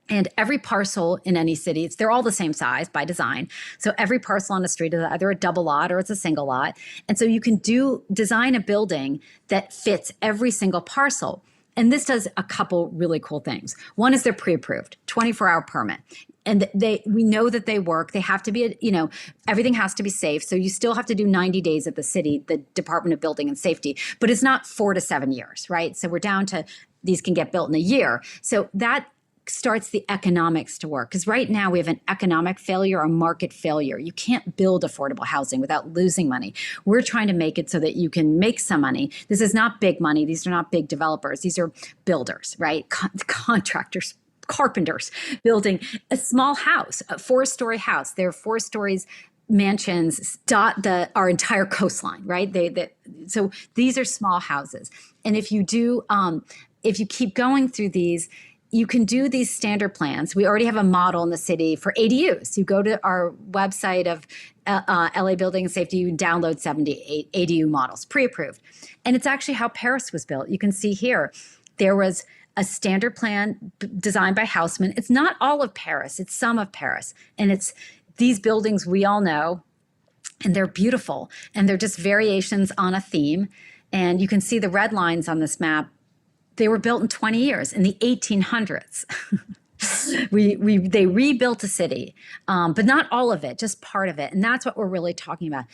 B: And every parcel in any city, they're all the same size by design. So every parcel on a street is either a double lot or it's a single lot. And so you can design a building that fits every single parcel. And this does a couple really cool things. One is they're pre-approved, 24-hour permit. And we know that they work. They have to be, everything has to be safe. So you still have to do 90 days at the city, the Department of Building and Safety, but it's not 4 to 7 years, right? So we're down to, these can get built in a year. So that starts the economics to work. Because right now we have an economic failure, a market failure. You can't build affordable housing without losing money. We're trying to make it so that you can make some money. This is not big money. These are not big developers. These are builders, right? Contractors, carpenters building a small house, a 4-story house. There are 4 stories, mansions dot our entire coastline, right? So these are small houses. And if you keep going through these, you can do these standard plans. We already have a model in the city for ADUs. You go to our website of LA Building and Safety, you download 78 ADU models, pre-approved. And it's actually how Paris was built. You can see here, there was a standard plan designed by Haussmann. It's not all of Paris, it's some of Paris. And it's these buildings we all know, and they're beautiful. And they're just variations on a theme. And you can see the red lines on this map. They were built in 20 years, in the 1800s. They rebuilt a city, but not all of it, just part of it. And that's what we're really talking about.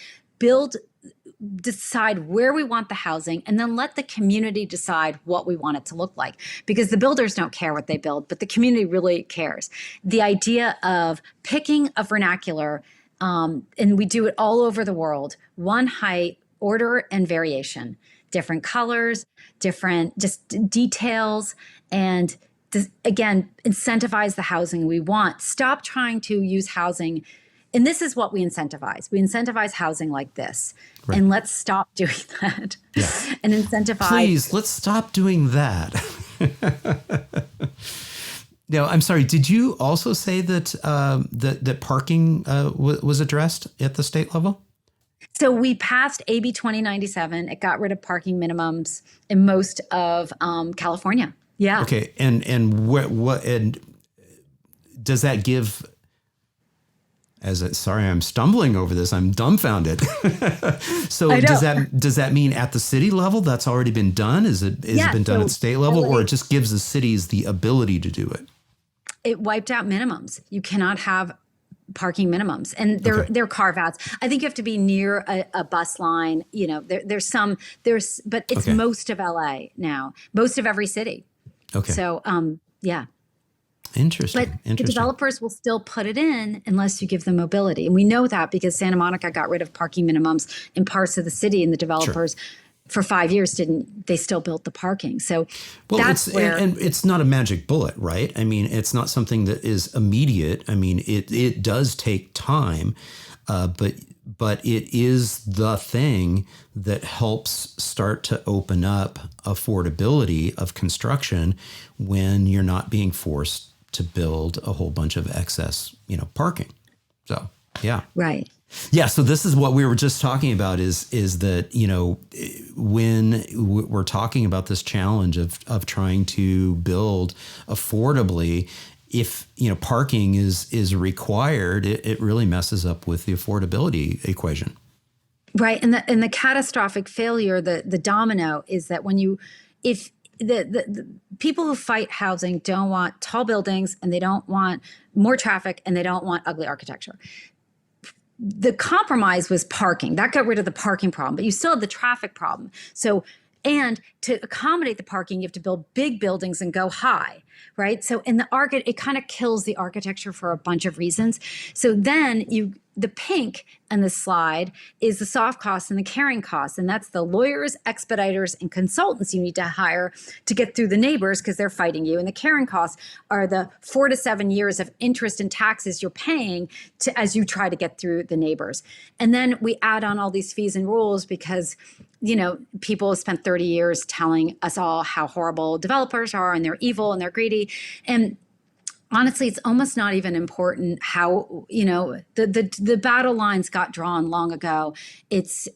B: Decide where we want the housing, and then let the community decide what we want it to look like. Because the builders don't care what they build, but the community really cares. The idea of picking a vernacular, and we do it all over the world, one height, order, and variation, different colors, different just details, and again, incentivize the housing we want. Stop trying to use housing. And this is what we incentivize. We incentivize housing like this. Right. And let's stop doing that. Yeah. And incentivize.
A: Please, let's stop doing that. Now, I'm sorry. Did you also say that that parking was addressed at the state level?
B: So we passed AB 2097. It got rid of parking minimums in most of California. Yeah.
A: Okay. And what and does that give? Sorry, I'm stumbling over this. I'm dumbfounded. So does that mean at the city level that's already been done? Is it been done at state level, or it just gives the cities the ability to do it?
B: It wiped out minimums. You cannot have parking minimums, and they're carve outs. I think you have to be near a bus line. You know, but it's most of LA now, most of every city. Okay. So, yeah.
A: Interesting.
B: But the developers will still put it in unless you give them mobility. And we know that because Santa Monica got rid of parking minimums in parts of the city, and the developers for 5 years they still built the parking. So that's where. And it's not a magic bullet, right? I mean, it's not something that is immediate. I mean, it does take time, but it is the thing that helps start to open up affordability of construction when you're not being forced to build a whole bunch of excess, parking. So, yeah. Right.
A: Yeah. So this is what we were just talking about is that, when we're talking about this challenge of trying to build affordably, if, parking is required, it really messes up with the affordability equation.
B: Right. And the catastrophic failure, the domino is that if the people who fight housing don't want tall buildings, and they don't want more traffic, and they don't want ugly architecture. The compromise was parking. That got rid of the parking problem, but you still have the traffic problem. So, and to accommodate the parking, you have to build big buildings and go high, right? So it kind of kills the architecture for a bunch of reasons. So then the pink and the slide is the soft costs and the carrying costs. And that's the lawyers, expediters, and consultants you need to hire to get through the neighbors because they're fighting you. And the carrying costs are the 4 to 7 years of interest and taxes you're paying as you try to get through the neighbors. And then we add on all these fees and rules because, people have spent 30 years telling us all how horrible developers are, and they're evil and they're greedy. And honestly, it's almost not even important how, the battle lines got drawn long ago. It's,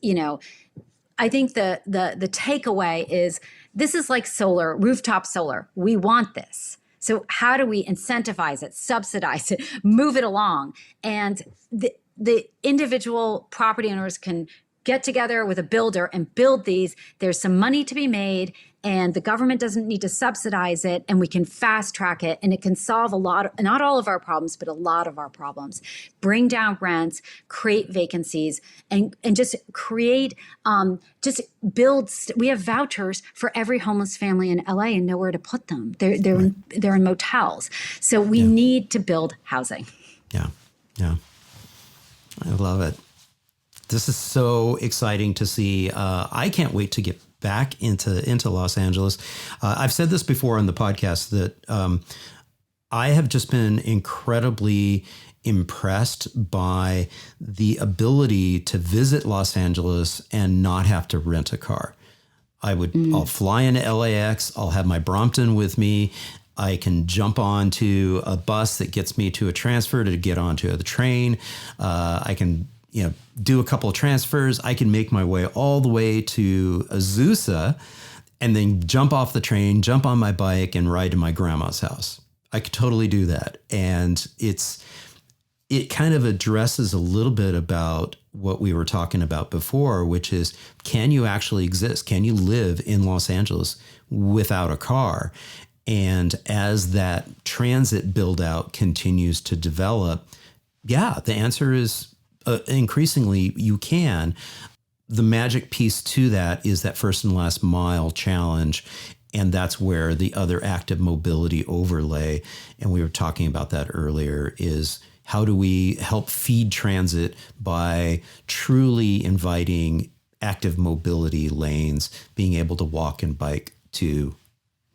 B: I think the takeaway is this is like solar, rooftop solar. We want this. So how do we incentivize it, subsidize it, move it along? And the individual property owners can get together with a builder and build these. There's some money to be made, and the government doesn't need to subsidize it, and we can fast track it, and it can solve not all of our problems, but a lot of our problems. Bring down rents, create vacancies, and just create, just build. We have vouchers for every homeless family in LA and nowhere to put them. They're in motels. So we need to build housing.
A: Yeah. Yeah. I love it. This is so exciting to see. I can't wait to get back into Los Angeles. I've said this before on the podcast that I have just been incredibly impressed by the ability to visit Los Angeles and not have to rent a car. I'll fly into LAX. I'll have my Brompton with me. I can jump onto a bus that gets me to a transfer to get onto the train. I can do a couple of transfers. I can make my way all the way to Azusa and then jump off the train, jump on my bike, and ride to my grandma's house. I could totally do that. And it kind of addresses a little bit about what we were talking about before, which is, can you actually exist? Can you live in Los Angeles without a car? And as that transit build out continues to develop, yeah, the answer is increasingly you can. The magic piece to that is that first and last mile challenge. And that's where the other active mobility overlay, and we were talking about that earlier, is how do we help feed transit by truly inviting active mobility lanes, being able to walk and bike to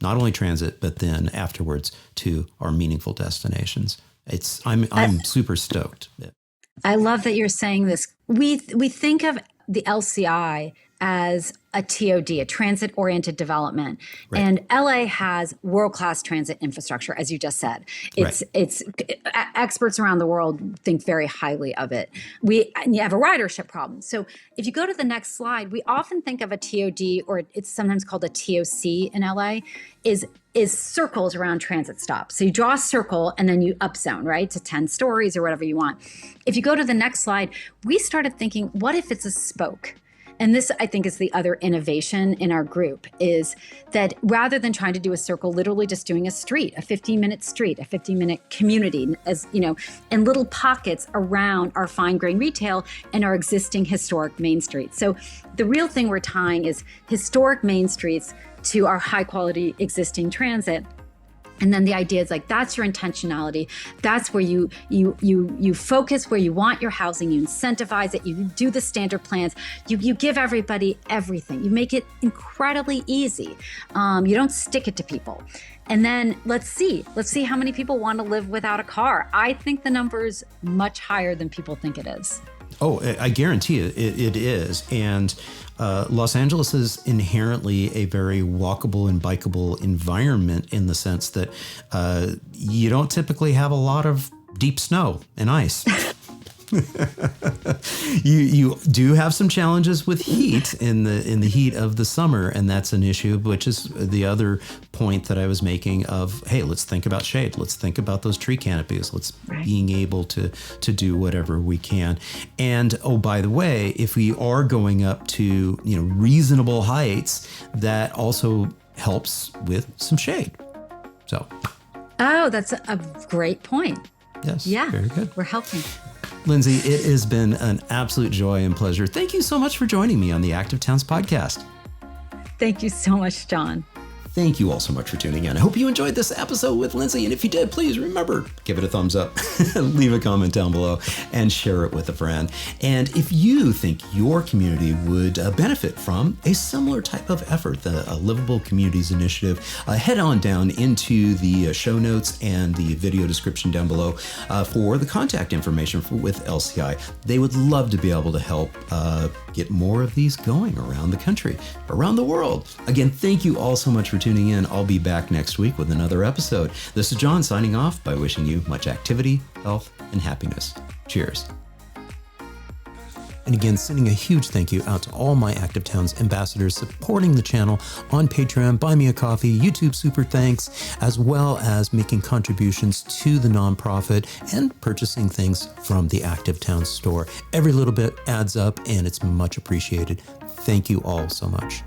A: not only transit, but then afterwards to our meaningful destinations. I'm super stoked.
B: I love that you're saying this. We think of the LCI as a TOD, a transit-oriented development. Right. And LA has world-class transit infrastructure, as you just said. It's experts around the world think very highly of it. And you have a ridership problem. So if you go to the next slide, we often think of a TOD, or it's sometimes called a TOC in LA, is circles around transit stops. So you draw a circle and then you upzone, right, to 10 stories or whatever you want. If you go to the next slide, we started thinking, what if it's a spoke? And this, I think, is the other innovation in our group, is that rather than trying to do a circle, literally just doing a street, a 15-minute street, a 15-minute community, as you know, in little pockets around our fine grain retail and our existing historic main streets. So the real thing we're tying is historic main streets to our high quality existing transit. And then the idea is like, that's your intentionality. That's where you focus where you want your housing, you incentivize it, you do the standard plans, you give everybody everything. You make it incredibly easy. You don't stick it to people. And then let's see how many people want to live without a car. I think the number is much higher than people think it is.
A: Oh, I guarantee it is. And Los Angeles is inherently a very walkable and bikeable environment in the sense that you don't typically have a lot of deep snow and ice. You do have some challenges with heat in the heat of the summer, and that's an issue, which is the other point that I was making of, hey, let's think about shade. Let's think about those tree canopies. Let's being able to do whatever we can. And oh, by the way, if we are going up to reasonable heights, that also helps with some shade. So.
B: Oh, that's a great point.
A: Yes.
B: Yeah.
A: Very good.
B: We're helping.
A: Lindsay, it has been an absolute joy and pleasure. Thank you so much for joining me on the Active Towns podcast.
B: Thank you so much, John.
A: Thank you all so much for tuning in. I hope you enjoyed this episode with Lindsay. And if you did, please remember, give it a thumbs up, leave a comment down below, and share it with a friend. And if you think your community would benefit from a similar type of effort, the Livable Communities Initiative, head on down into the show notes and the video description down below for the contact information with LCI. They would love to be able to help get more of these going around the country, around the world. Again, thank you all so much for tuning in. I'll be back next week with another episode. This is John signing off by wishing you much activity, health, and happiness. Cheers. And again, sending a huge thank you out to all my Active Towns ambassadors supporting the channel on Patreon, Buy Me a Coffee, YouTube Super Thanks, as well as making contributions to the nonprofit and purchasing things from the Active Towns store. Every little bit adds up and it's much appreciated. Thank you all so much.